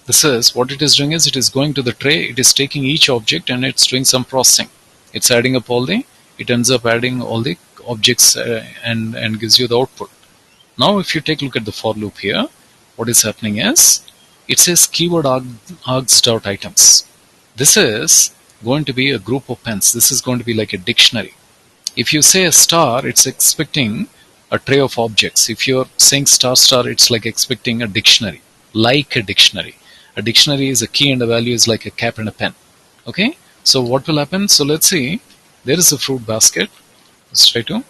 This is what it is doing is it is going to the tray, it is taking each object and it's doing some processing. It's adding up it ends up adding all the objects and gives you the output. Now if you take a look at the for loop here, what is happening is it says keyword args.items. This is going to be a group of pens. This is going to be like a dictionary. If you say a star, it's expecting a tray of objects. If you're saying star star, it's like expecting a dictionary, like a dictionary. A dictionary is a key and a value is like a cap and a pen. Okay, so what will happen? So let's see, there is a fruit basket. Let's try to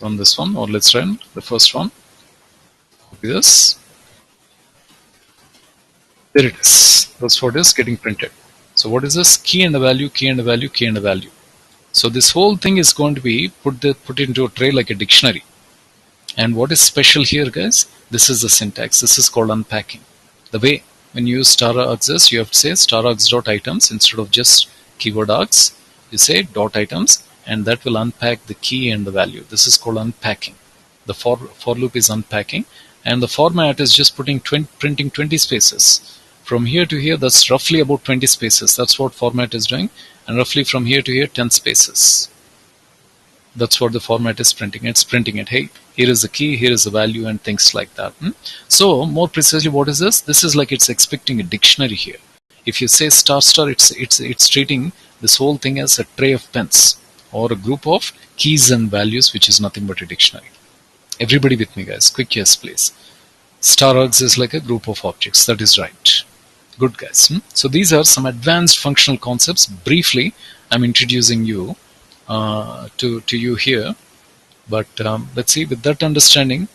run this one, or let's run the first one. Copy this. There it is. That's what is getting printed. So what is this? Key and a value, key and a value, key and a value. So this whole thing is going to be put into a tray like a dictionary. And what is special here, guys? This is the syntax. This is called unpacking. The way when you use star args, you have to say star args.items instead of just keyword args. You say dot items, and that will unpack the key and the value. This is called unpacking. The for loop is unpacking, and the format is just printing 20 spaces. From here to here, that's roughly about 20 spaces. That's what format is doing. And roughly from here to here, 10 spaces. That's what the format is printing. It's printing it. Hey, here is the key, here is the value, and things like that. So more precisely, what is this? This is like it's expecting a dictionary here. If you say star star, it's treating this whole thing as a tray of pens or a group of keys and values, which is nothing but a dictionary. Everybody with me, guys? Quick yes, please. Star args is like a group of objects. That is right. Good, guys. So these are some advanced functional concepts. Briefly, I'm introducing you to you here. But let's see, with that understanding,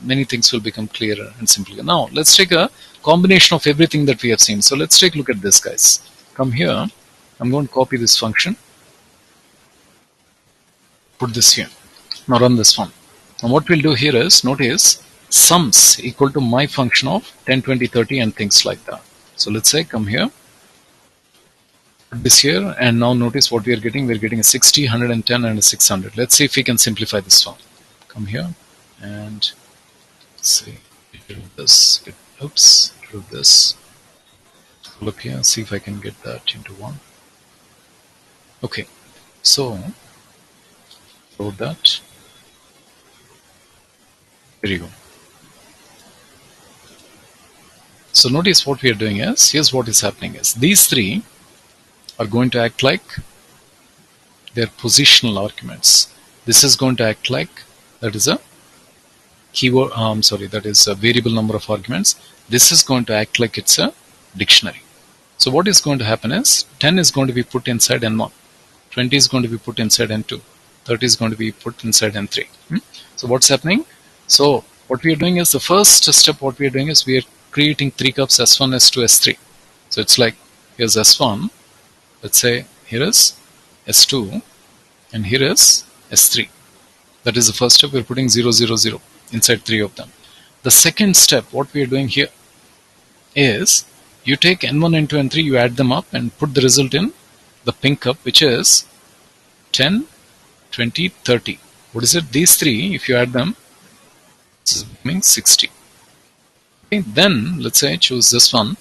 many things will become clearer and simpler. Now, let's take a combination of everything that we have seen. So let's take a look at this, guys. Come here. I'm going to copy this function. Put this here. Now run this one. And what we'll do here is, notice, sums equal to my function of 10, 20, 30 and things like that. So let's say come here, put this here, and now notice what we are getting. We're getting a 60, 110 and a 600. Let's see if we can simplify this one. Come here and see, get rid of this, oops, get rid of this. Look here, see if I can get that into one. Okay, so load that. There you go. So notice what we are doing is, here's what is happening is, these three are going to act like their positional arguments. This is going to act like, that is a keyword, that is a variable number of arguments, this is going to act like it's a dictionary. So what is going to happen is 10 is going to be put inside N1, 20 is going to be put inside N2, 30 is going to be put inside N3. So what's happening? So what we are doing is, the first step what we are doing is we are creating 3 cups S1, S2, S3. So it's like, here's S1, let's say here is S2, and here is S3. That is the first step. We're putting 0, 0, 0 inside 3 of them. The second step, what we are doing here is, you take N1, N2, N3, you add them up and put the result in the pink cup, which is 10, 20, 30. What is it? These 3, if you add them, this is becoming 60. Okay, then let's say choose this one.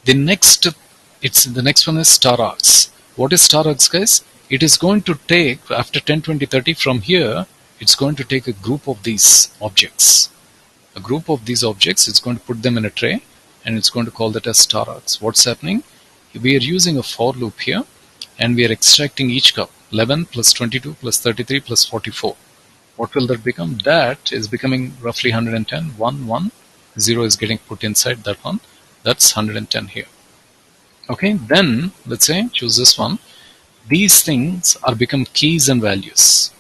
The next one is star arcs. What is star arcs, guys? It is going to take, after 10, 20, 30, from here, it's going to take a group of these objects. A group of these objects, it's going to put them in a tray, and it's going to call that as star arcs. What's happening? We are using a for loop here, and we are extracting each cup. 11 plus 22 plus 33 plus 44. What will that become? That is becoming roughly 110. 1, 1, 0 is getting put inside that one. That's 110 here. Okay, then let's say choose this one. These things are become keys and values.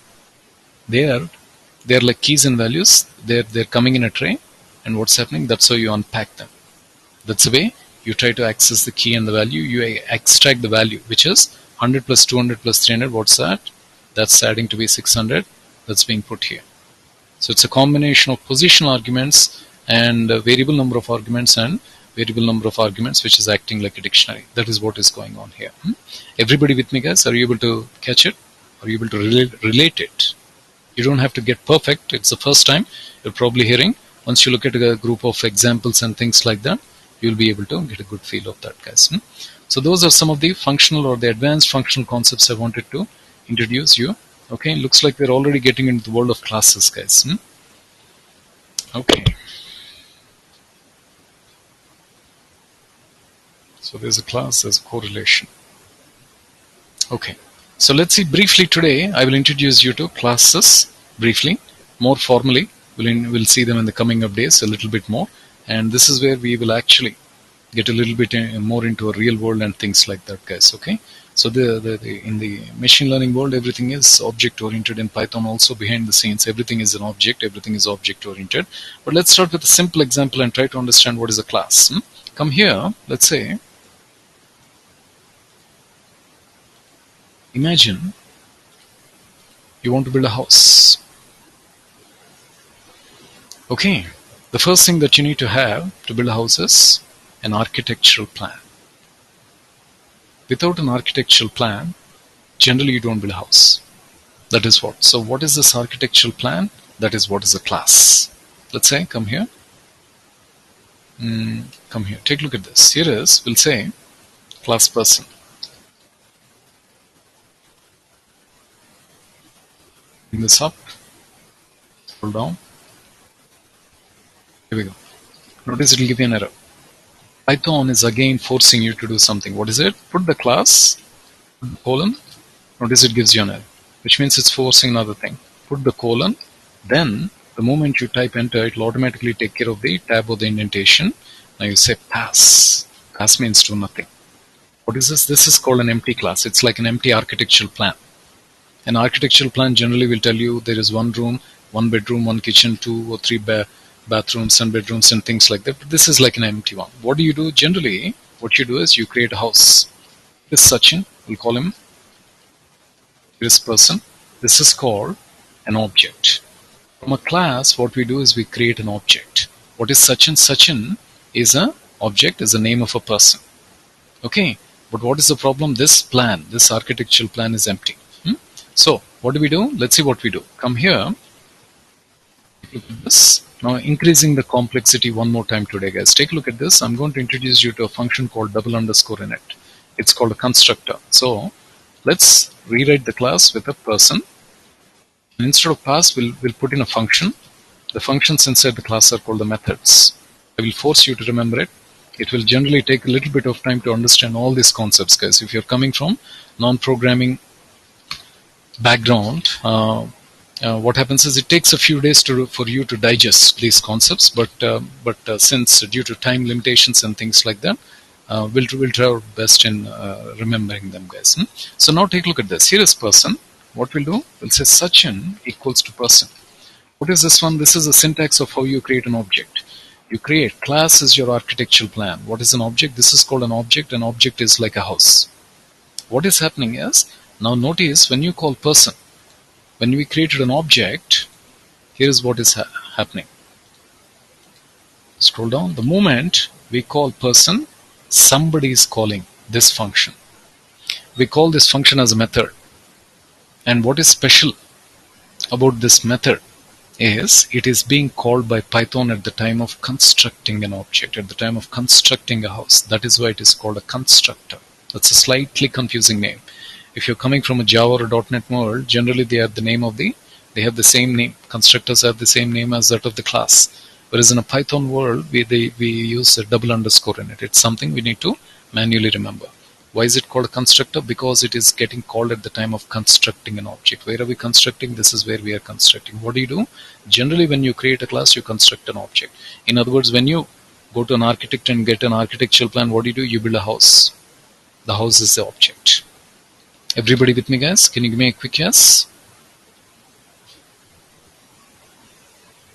They're like keys and values. They're coming in a tray, and what's happening? That's how you unpack them. That's the way you try to access the key and the value. You extract the value, which is 100 plus 200 plus 300. What's that? That's adding to be 600. That's being put here. So it's a combination of positional arguments and variable number of arguments and variable number of arguments, which is acting like a dictionary. That is what is going on here. Everybody with me, guys? Are you able to catch it? Are you able to relate it? You don't have to get perfect. It's the first time you're probably hearing. Once you look at a group of examples and things like that, you'll be able to get a good feel of that, guys. So those are some of the functional or the advanced functional concepts I wanted to introduce you. Okay, looks like we're already getting into the world of classes, guys. Okay. So there's a class, there's a correlation. Okay. So let's see briefly today. I will introduce you to classes briefly. More formally, we'll see them in the coming up days a little bit more. And this is where we will actually get a little bit more into a real world and things like that, guys. Okay. So in the machine learning world, everything is object oriented. In Python also, behind the scenes, everything is an object. Everything is object oriented. But let's start with a simple example and try to understand what is a class. Come here. Let's say, imagine you want to build a house. Okay. The first thing that you need to have to build a house is an architectural plan. Without an architectural plan, generally you don't build a house. That is what. So what is this architectural plan? That is what is a class. Let's say, come here. Come here. Take a look at this. Here is, we'll say, class person. Bring this up. Scroll down. Here we go. Notice it will give you an error. Python is again forcing you to do something. What is it? Put the class, colon. Notice it gives you an error, which means it's forcing another thing. Put the colon, then the moment you type enter, it will automatically take care of the tab or the indentation. Now you say pass. Pass means do nothing. What is this? This is called an empty class. It's like an empty architectural plan. An architectural plan generally will tell you there is one room, one bedroom, one kitchen, 2 or 3 bathrooms and bedrooms and things like that. But this is like an empty one. What do you do? Generally, what you do is you create a house. This Sachin, we'll call him this person. This is called an object. From a class, what we do is we create an object. What is Sachin? Sachin is an object, is the name of a person. Okay, but what is the problem? This plan, this architectural plan is empty. So, what do we do? Let's see what we do. Come here. Look at this. Now, increasing the complexity one more time today, guys. Take a look at this. I'm going to introduce you to a function called double underscore init. It's called a constructor. So, let's rewrite the class with a person. And instead of pass, we'll put in a function. The functions inside the class are called the methods. I will force you to remember it. It will generally take a little bit of time to understand all these concepts, guys. If you're coming from non-programming background, what happens is it takes a few days for you to digest these concepts, but since due to time limitations and things like that, we'll try our best in remembering them, guys. So now take a look at this. Here is person. What we'll do, we'll say Sachin equals to person. What is this one? This is a syntax of how you create an object. You create class is your architectural plan. What is an object? This is called an object. An object is like a house. What is happening is, now notice when you call person, when we created an object, here is what is happening. Scroll down. The moment we call person, somebody is calling this function. We call this function as a method. And what is special about this method is it is being called by Python at the time of constructing an object, at the time of constructing a house. That is why it is called a constructor. That's a slightly confusing name. If you're coming from a Java or .NET world, generally they have the same name. Constructors have the same name as that of the class. Whereas in a Python world, we use a double underscore in it. It's something we need to manually remember. Why is it called a constructor? Because it is getting called at the time of constructing an object. Where are we constructing? This is where we are constructing. What do? Generally, when you create a class, you construct an object. In other words, when you go to an architect and get an architectural plan, what do? You build a house. The house is the object. Everybody with me, guys? Can you give me a quick yes?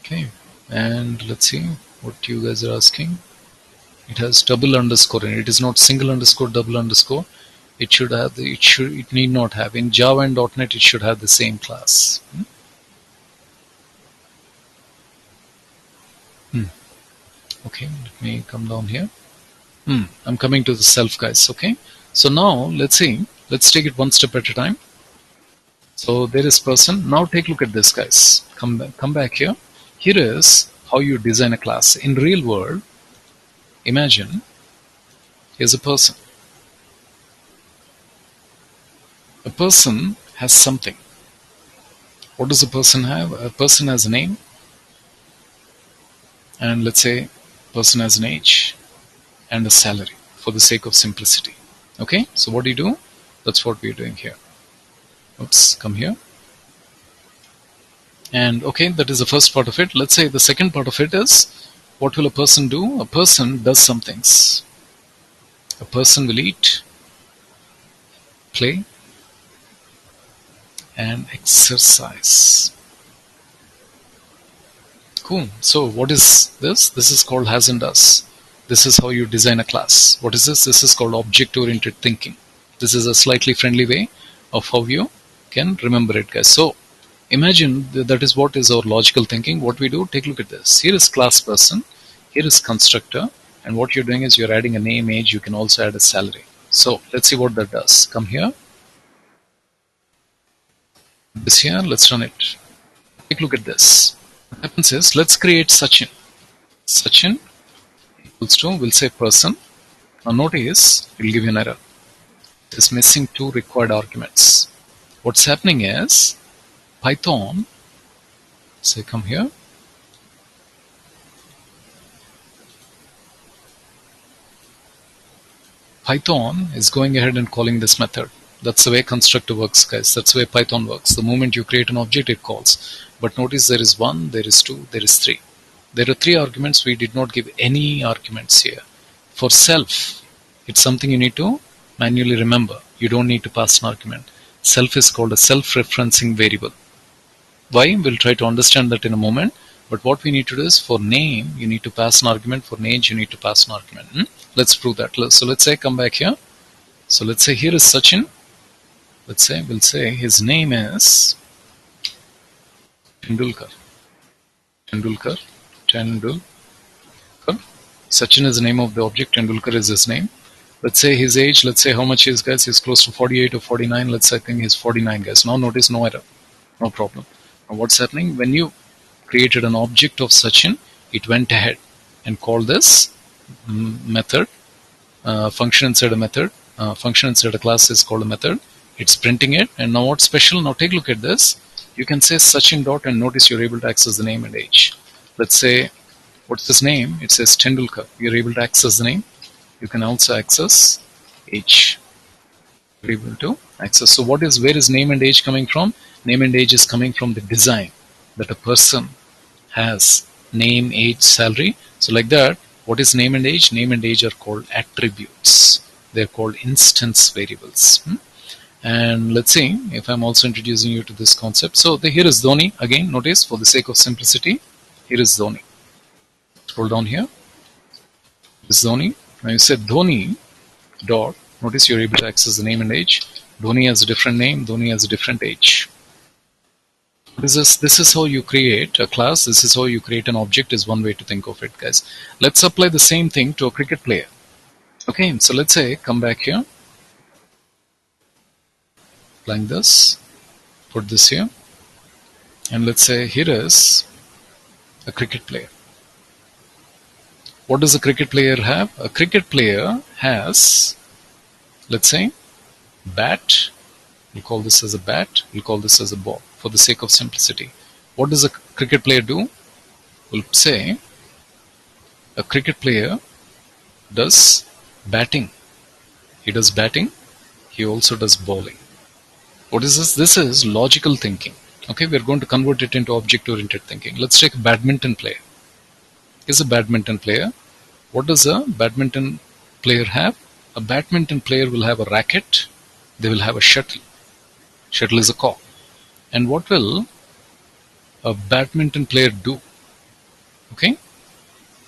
Okay. And let's see what you guys are asking. It has double underscore in it. It is not single underscore, double underscore. It should have it need not have. In Java and .NET, it should have the same class. Okay, let me come down here. I'm coming to the self, guys. Okay. So now let's see. Let's take it one step at a time. So there is person. Now take a look at this, guys. Come back here. Here is how you design a class. In real world, imagine here's a person. A person has something. What does a person have? A person has a name. And let's say person has an age and a salary for the sake of simplicity. Okay, so what do? That's what we're doing here. Oops, come here. And okay, that is the first part of it. Let's say the second part of it is, what will a person do? A person does some things. A person will eat, play, and exercise. Cool. So what is this? This is called has and does. This is how you design a class. What is this? This is called object-oriented thinking. This is a slightly friendly way of how you can remember it, guys. So imagine that is what is our logical thinking. What we do, take a look at this. Here is class person. Here is constructor. And what you're doing is you're adding a name, age. You can also add a salary. So let's see what that does. Come here. This here. Let's run it. Take a look at this. What happens is, let's create Sachin. Sachin equals to, we'll say person. Now notice, it will give you an error. It is missing 2 required arguments. What's happening is, Python, say come here. Python is going ahead and calling this method. That's the way constructor works, guys. That's the way Python works. The moment you create an object, it calls. But notice there is 1, there is 2, there is 3. There are 3 arguments. We did not give any arguments here. For self, it's something you need to manually remember. You don't need to pass an argument. Self is called a self-referencing variable. Why? We'll try to understand that in a moment. But what we need to do is, for name, you need to pass an argument. For age, you need to pass an argument. Let's prove that. So let's say, come back here. So let's say here is Sachin. Let's say, we'll say his name is Tendulkar. Tendulkar. Sachin is the name of the object. Tendulkar is his name. Let's say his age. Let's say how much he is, guys. He's close to 48 or 49. Let's say I think he's 49, guys. Now notice no error. No problem. Now what's happening? When you created an object of Sachin, it went ahead and called this method. Function inside a method. Function inside a class is called a method. It's printing it. And now what's special? Now take a look at this. You can say Sachin dot and notice you're able to access the name and age. Let's say, what's his name? It says Tendulkar. You're able to access the name. You can also access age. You're able to access. So where is name and age coming from? Name and age is coming from the design that a person has name, age, salary. So like that, what is name and age? Name and age are called attributes. They're called instance variables. And let's see if I'm also introducing you to this concept. So here is Dhoni. Again, notice for the sake of simplicity, here is Dhoni. Scroll down here. This is Dhoni. Now you said Dhoni dot. Notice you're able to access the name and age. Dhoni has a different name. Dhoni has a different age. This is how you create a class. This is how you create an object, is one way to think of it, guys. Let's apply the same thing to a cricket player. Okay, so let's say come back here. Applying this. Put this here. And let's say here is a cricket player. What does a cricket player have? A cricket player has, let's say, bat. We'll call this as a bat. We'll call this as a ball for the sake of simplicity. What does a cricket player do? We'll say a cricket player does batting. He does batting. He also does bowling. What is this? This is logical thinking. Okay, we're going to convert it into object-oriented thinking. Let's take a badminton player. Is a badminton player. What does a badminton player have? A badminton player will have a racket. They will have a shuttle. Shuttle is a cock. And what will a badminton player do? Okay.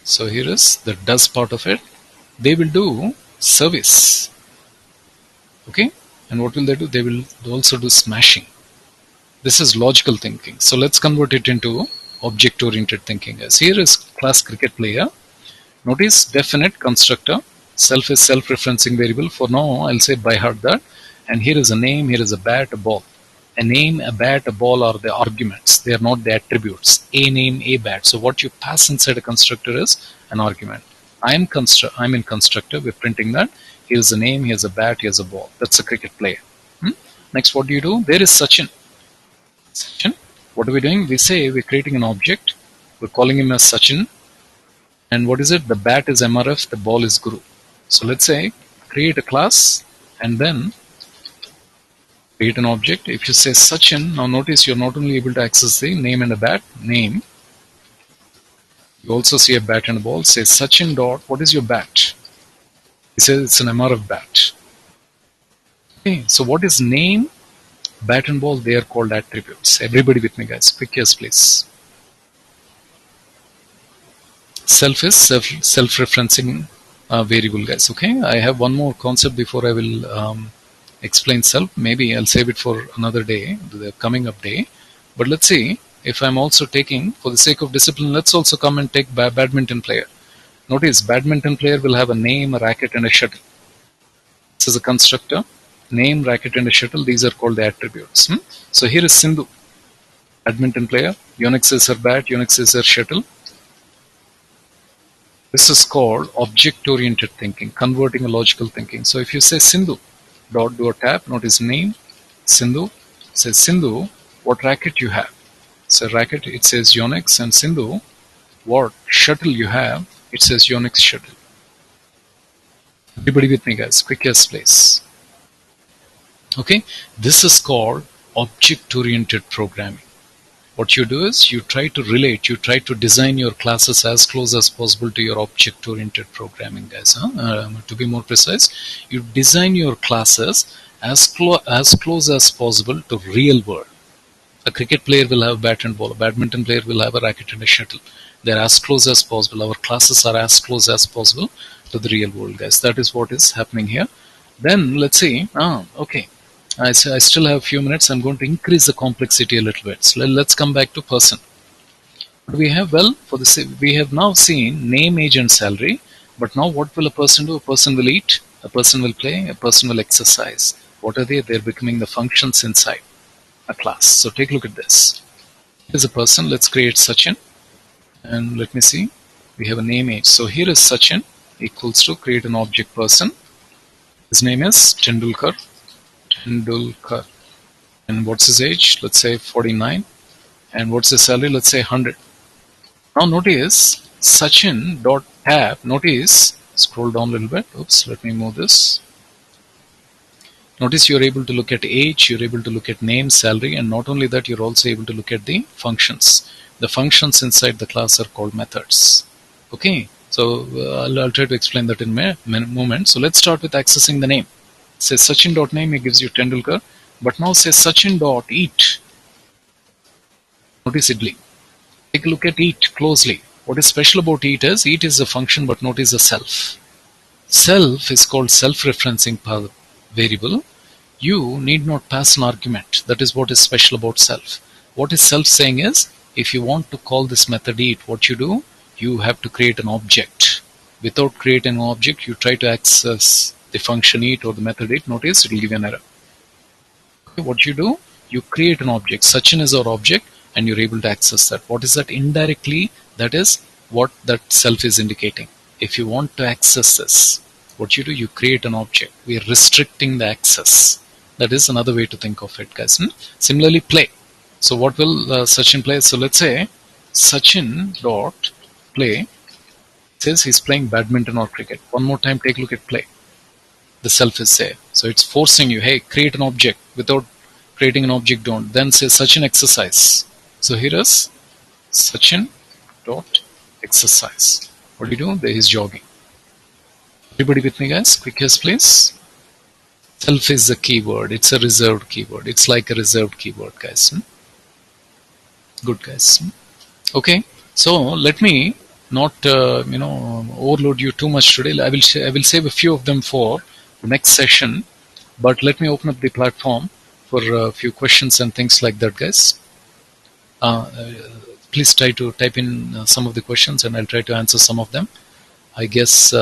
So here is the does part of it. They will do service. Okay. And what will they do? They will also do smashing. This is logical thinking. So let's convert it into object-oriented thinking. As here is class cricket player. Notice definite constructor. Self is self-referencing variable. For now, I'll say by heart that. And here is a name. Here is a bat, a ball. A name, a bat, a ball are the arguments. They are not the attributes. A name, a bat. So what you pass inside a constructor is an argument. I'm in constructor. We're printing that. Here's a name. Here's a bat. Here's a ball. That's a cricket player. Next, what do? There is Sachin. Sachin. What are we doing? We say we're creating an object. We're calling him as Sachin. And what is it? The bat is MRF. The ball is Guru. So let's say create a class and then create an object. If you say Sachin, now notice you're not only able to access the name and a bat, name. You also see a bat and a ball. Say Sachin dot, what is your bat? He says it's an MRF bat. Okay, so what is name, bat and ball? They are called attributes. Everybody with me, guys. Quick yes, please. Self is self-referencing variable, guys. Okay, I have one more concept before I will explain self. Maybe I'll save it for another day, the coming up day. But let's see if I'm also taking, for the sake of discipline, let's also come and take badminton player. Notice badminton player will have a name, a racket, and a shuttle. This is a constructor. Name, racket, and a shuttle. These are called the attributes. So here is Sindhu, badminton player. Unix is her bat. Unix is her shuttle. This is called object-oriented thinking, converting a logical thinking. So if you say Sindhu, dot, do a tab, notice name, Sindhu. Say Sindhu, what racket you have? So racket, it says Unix, and Sindhu, what shuttle you have? It says Unix shuttle. Everybody with me, guys? Quick yes, please. Okay, this is called object-oriented programming. What you do is you try to relate, you try to design your classes as close as possible to your object-oriented programming, guys. To be more precise, you design your classes as close as possible to real world. A cricket player will have a bat and ball. A badminton player will have a racket and a shuttle. They're as close as possible. Our classes are as close as possible to the real world, guys. That is what is happening here. Then let's see. Okay. I still have a few minutes. I'm going to increase the complexity a little bit. So let's come back to person. What do we have? Well, we have now seen name, age, and salary. But now what will a person do? A person will eat. A person will play. A person will exercise. What are they? They're becoming the functions inside a class. So take a look at this. Here's a person. Let's create Sachin. And let me see. We have a name, age. So here is Sachin equals to create an object person. His name is Tendulkar. And what's his age? Let's say 49. And what's his salary? Let's say 100. Now notice Sachin dot tab. Notice, scroll down a little bit. Oops, let me move this. Notice you're able to look at age, you're able to look at name, salary, and not only that, you're also able to look at the functions. The functions inside the class are called methods. Okay, so I'll try to explain that in a moment. So let's start with accessing the name. Say Sachin.name, it gives you Tendulkar, but now say Sachin.eat. Notice idli. Take a look at eat closely. What is special about eat is a function, but notice the self. Self is called self-referencing variable. You need not pass an argument. That is what is special about self. What is self saying is, if you want to call this method eat, what you do, you have to create an object. Without creating an object, you try to access the function eat or the method eat. Notice it will give you an error. Okay, what you do, you create an object. Sachin is our object, and you're able to access that. What is that? Indirectly, that is what that self is indicating. If you want to access this, what you do, you create an object. We are restricting the access. That is another way to think of it, guys. Similarly, play. So what will Sachin play? So let's say Sachin dot play says he's playing badminton or cricket. One more time, take a look at play. The self is there. So it's forcing you, hey, create an object. Without creating an object, don't. Then say Sachin exercise. So here is Sachin dot exercise. What do you do? There is jogging. Everybody with me, guys? Quick yes, please. Self is a keyword. It's a reserved keyword. It's like a reserved keyword, guys. Good, guys. Okay. So let me not overload you too much today. I will save a few of them for the next session. But let me open up the platform for a few questions and things like that, guys. Please try to type in some of the questions, and I'll try to answer some of them. I guess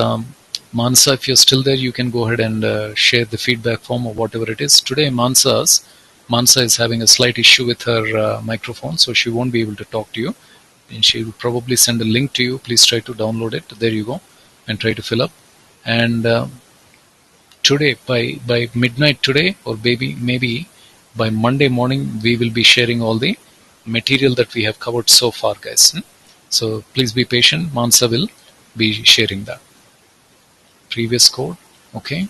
Mansa, if you're still there, you can go ahead and share the feedback form or whatever it is. Today, Mansa is having a slight issue with her microphone, so she won't be able to talk to you. And she will probably send a link to you. Please try to download it. There you go, and try to fill up. And today, by midnight today, or maybe by Monday morning, we will be sharing all the material that we have covered so far, guys. So please be patient. Mansa will be sharing that. Previous code. Okay.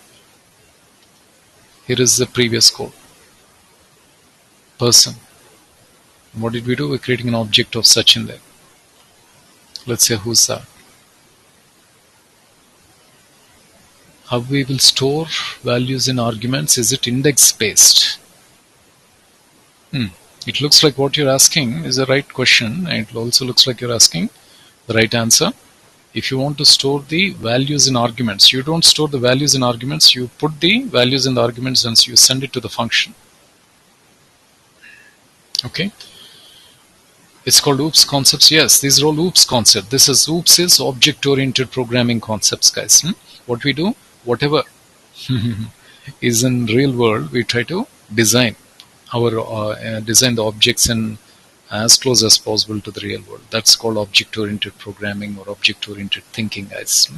Here is the previous code. Person. What did we do? We're creating an object of Sachin there. Let's say who's that. How we will store values in arguments. Is it index based? It looks like what you're asking is the right question, and it also looks like you're asking the right answer. If you want to store the values in arguments, you don't store the values in arguments, you put the values in the arguments and you send it to the function. Okay. It's called OOPS concepts. Yes, these are all OOPS concepts. This is OOPS is object-oriented programming concepts, guys. What we do, whatever is in real world, we try to design design the objects in as close as possible to the real world. That's called object-oriented programming or object-oriented thinking, guys.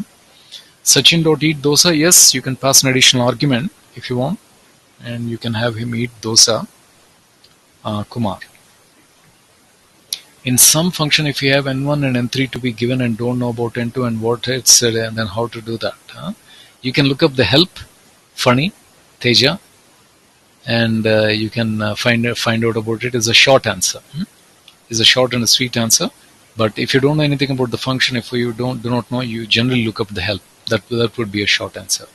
Sachin.eat dosa. Yes, you can pass an additional argument if you want, and you can have him eat dosa. Kumar. In some function, if you have N1 and N3 to be given and don't know about N2 and what it's and then how to do that, you can look up the help, funny, Teja, and you can find out about it. It's a short answer. It's a short and a sweet answer. But if you don't know anything about the function, if you do not know, you generally look up the help. That would be a short answer.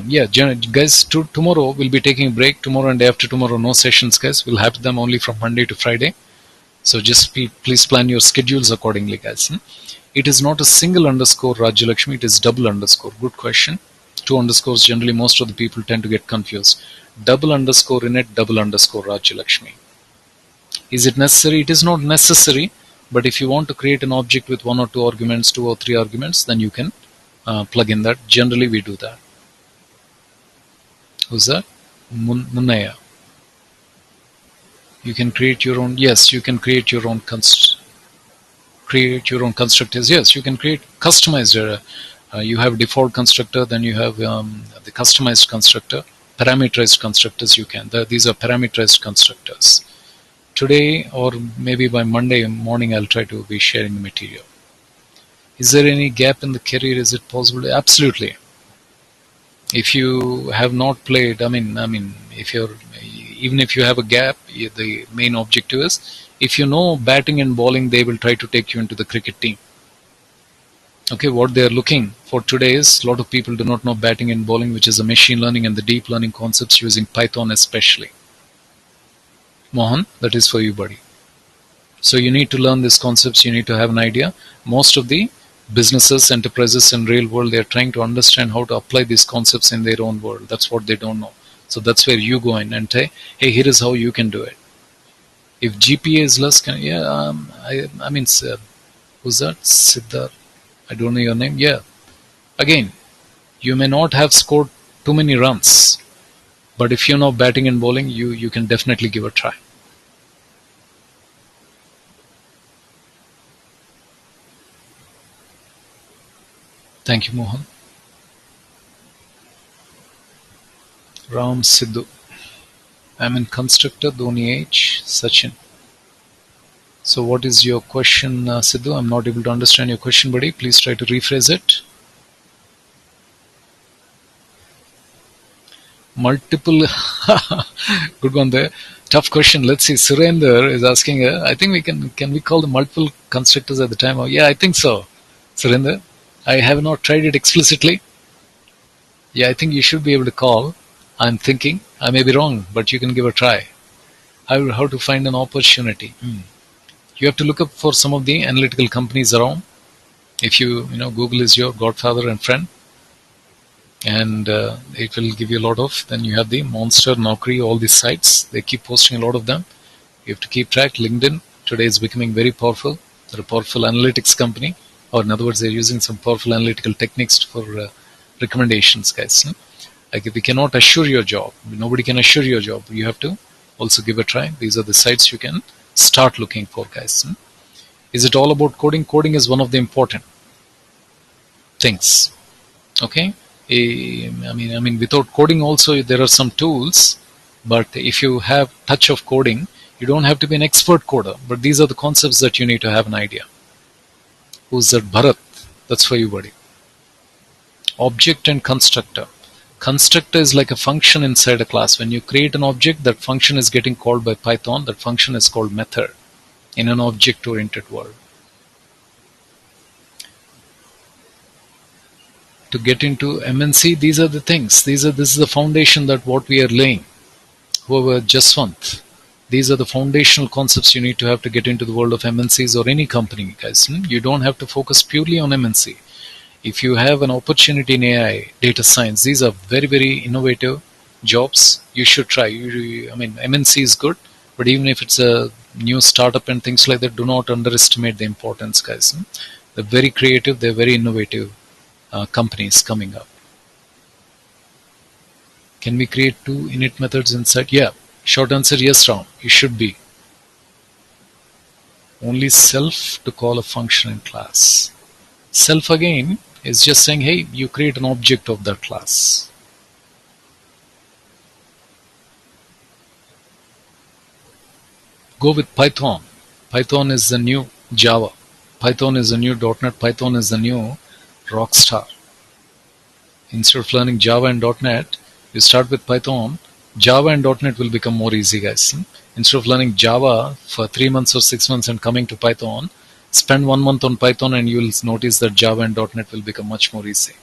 Yeah, guys, tomorrow we'll be taking a break. Tomorrow and day after tomorrow, no sessions, guys. We'll have them only from Monday to Friday. So just please plan your schedules accordingly, guys. It is not a single underscore Rajalakshmi, it is double underscore. Good question. 2 underscores, generally most of the people tend to get confused. Double underscore in it, double underscore Rajalakshmi. Is it necessary? It is not necessary, but if you want to create an object with 1 or 2 arguments, 2 or 3 arguments, then you can plug in that. Generally we do that. Who's that? Munaya. You can create your own. Yes, you can create your own constructors. Yes, you can create customized. You have default constructor, then you have the customized constructor, parameterized constructors. You can. These are parameterized constructors. Today or maybe by Monday morning, I'll try to be sharing the material. Is there any gap in the career? Is it possible? Absolutely. If you have not played, if you're even if you have a gap, the main objective is, if you know batting and bowling, they will try to take you into the cricket team. Okay, what they are looking for today is, a lot of people do not know batting and bowling, which is the machine learning and the deep learning concepts using Python especially. Mohan, that is for you, buddy. So you need to learn these concepts, you need to have an idea. Most of the businesses, enterprises in real world, they are trying to understand how to apply these concepts in their own world. That's what they don't know. So that's where you go in and say, hey, here is how you can do it. If GPA is less, who's that? Siddharth. I don't know your name. Yeah. Again, you may not have scored too many runs, but if you know batting and bowling, you can definitely give a try. Thank you, Mohan. Ram Sidhu. I'm in constructor, Dhoni H. Sachin. So what is your question, Sidhu? I'm not able to understand your question, buddy. Please try to rephrase it. Multiple. Good one there. Tough question. Let's see. Surender is asking, I think we can we call the multiple constructors at the time? Oh, yeah, I think so. Surender, I have not tried it explicitly. Yeah, I think you should be able to call. I'm thinking. I may be wrong, but you can give a try. How to find an opportunity. You have to look up for some of the analytical companies around. If Google is your godfather and friend, and it will give you a lot of. Then you have the Monster, Naukri, all these sites. They keep posting a lot of them. You have to keep track. LinkedIn today is becoming very powerful. They're a powerful analytics company, or in other words, they're using some powerful analytical techniques for recommendations, guys. Like, if we cannot assure your job, nobody can assure your job. You have to also give a try. These are the sites you can start looking for, guys. Is it all about coding? Coding is one of the important things. Okay. Without coding also there are some tools, but if you have touch of coding, you don't have to be an expert coder. But these are the concepts that you need to have an idea. Who's that? Bharat. That's for you, buddy. Object and constructor. Constructor is like a function inside a class. When you create an object, that function is getting called by Python. That function is called method in an object-oriented world. To get into MNC, these are the things. This is the foundation that what we are laying. Whoever Jaswant, these are the foundational concepts you need to have to get into the world of MNCs or any company, guys. You don't have to focus purely on MNC. If you have an opportunity in AI, data science, these are very, very innovative jobs. You should try. MNC is good, but even if it's a new startup and things like that, do not underestimate the importance, guys. They're very creative. They're very innovative companies coming up. Can we create two init methods inside? Yeah. Short answer, yes, Ram. You should be. Only self to call a function in class. Self again is just saying, hey, you create an object of that class. Go with Python. Python is the new Java. Python is the new .NET. Python is the new Rockstar. Instead of learning Java and .NET, you start with Python. Java and .NET will become more easy, guys. Instead of learning Java for 3 months or 6 months and coming to Python, spend 1 month on Python and you will notice that Java and .NET will become much more easy.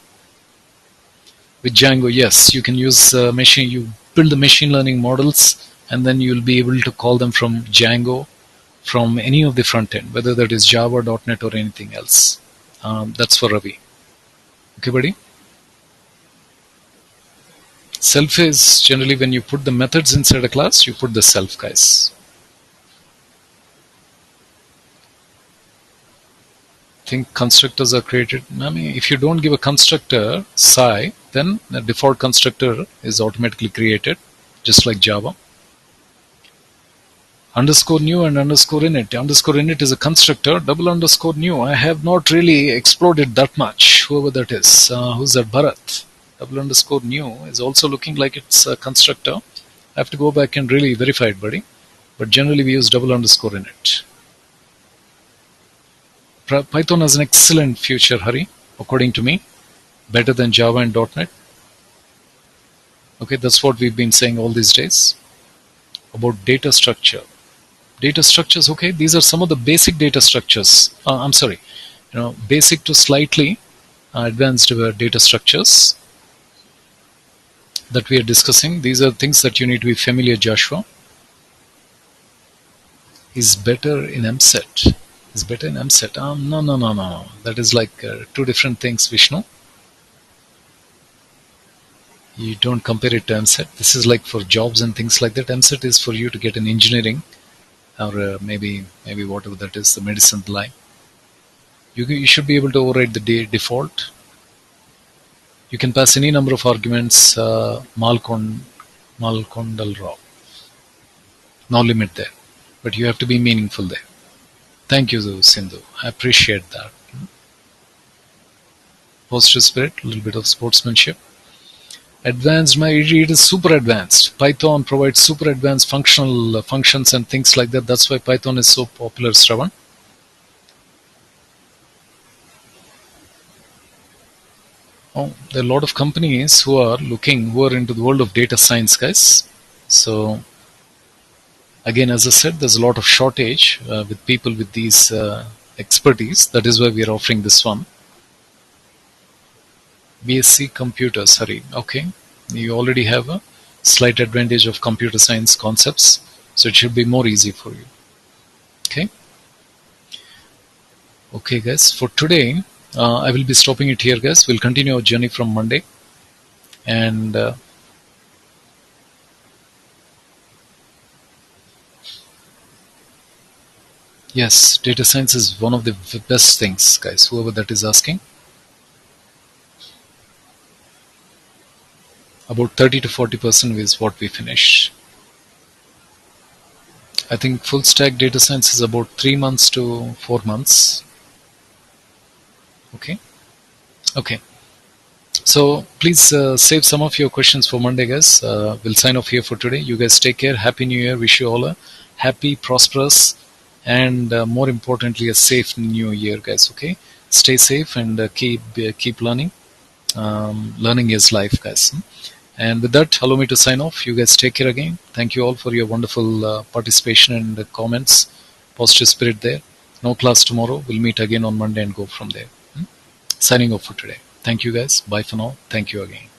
With Django, yes, you can use you build the machine learning models, and then you'll be able to call them from Django, from any of the front end, whether that is Java, .NET, or anything else. That's for Ravi. Okay, buddy? Self is generally when you put the methods inside a class, you put the self, guys. Think constructors are created. If you don't give a constructor psi, then the default constructor is automatically created, just like Java. Underscore new and underscore init. Underscore init is a constructor. Double underscore new, I have not really explored it that much. Whoever that is. Who's that? Bharat. Double underscore new is also looking like it's a constructor. I have to go back and really verify it, buddy. But generally we use double underscore init. Python has an excellent future, Hari, according to me. Better than Java and .NET. Okay, that's what we've been saying all these days about data structure. Data structures, okay, these are some of the basic data structures. I'm sorry, basic to slightly advanced data structures that we are discussing. These are things that you need to be familiar, Joshua. Is better in MSET. Is better in MSET. No, no, no, no. That is like two different things, Vishnu. You don't compare it to MSET. This is like for jobs and things like that. MSET is for you to get an engineering or maybe whatever that is, the medicine line. You should be able to override the default. You can pass any number of arguments, Malkondal Raw. No limit there. But you have to be meaningful there. Thank you, Sindhu. I appreciate that. Positive spirit, a little bit of sportsmanship. Advanced, it is super advanced. Python provides super advanced functional functions and things like that. That's why Python is so popular, Shravan. Oh, there are a lot of companies who are into the world of data science, guys. So, again, as I said, there's a lot of shortage with people with these expertise. That is why we are offering this one. BSc Computers, Hari. Okay, you already have a slight advantage of computer science concepts, so it should be more easy for you. Okay, guys. For today, I will be stopping it here, guys. We'll continue our journey from Monday, and yes, data science is one of the best things, guys. Whoever that is asking. About 30 to 40% is what we finished. I think full stack data science is about 3 months to 4 months. Okay. So please save some of your questions for Monday, guys. We'll sign off here for today. You guys take care. Happy New Year. Wish you all a happy, prosperous, and more importantly, a safe New Year, guys. Okay. Stay safe and keep learning. Learning is life, guys. And with that, allow me to sign off. You guys take care again. Thank you all for your wonderful participation and comments. Positive spirit there. No class tomorrow. We'll meet again on Monday and go from there. Signing off for today. Thank you guys. Bye for now. Thank you again.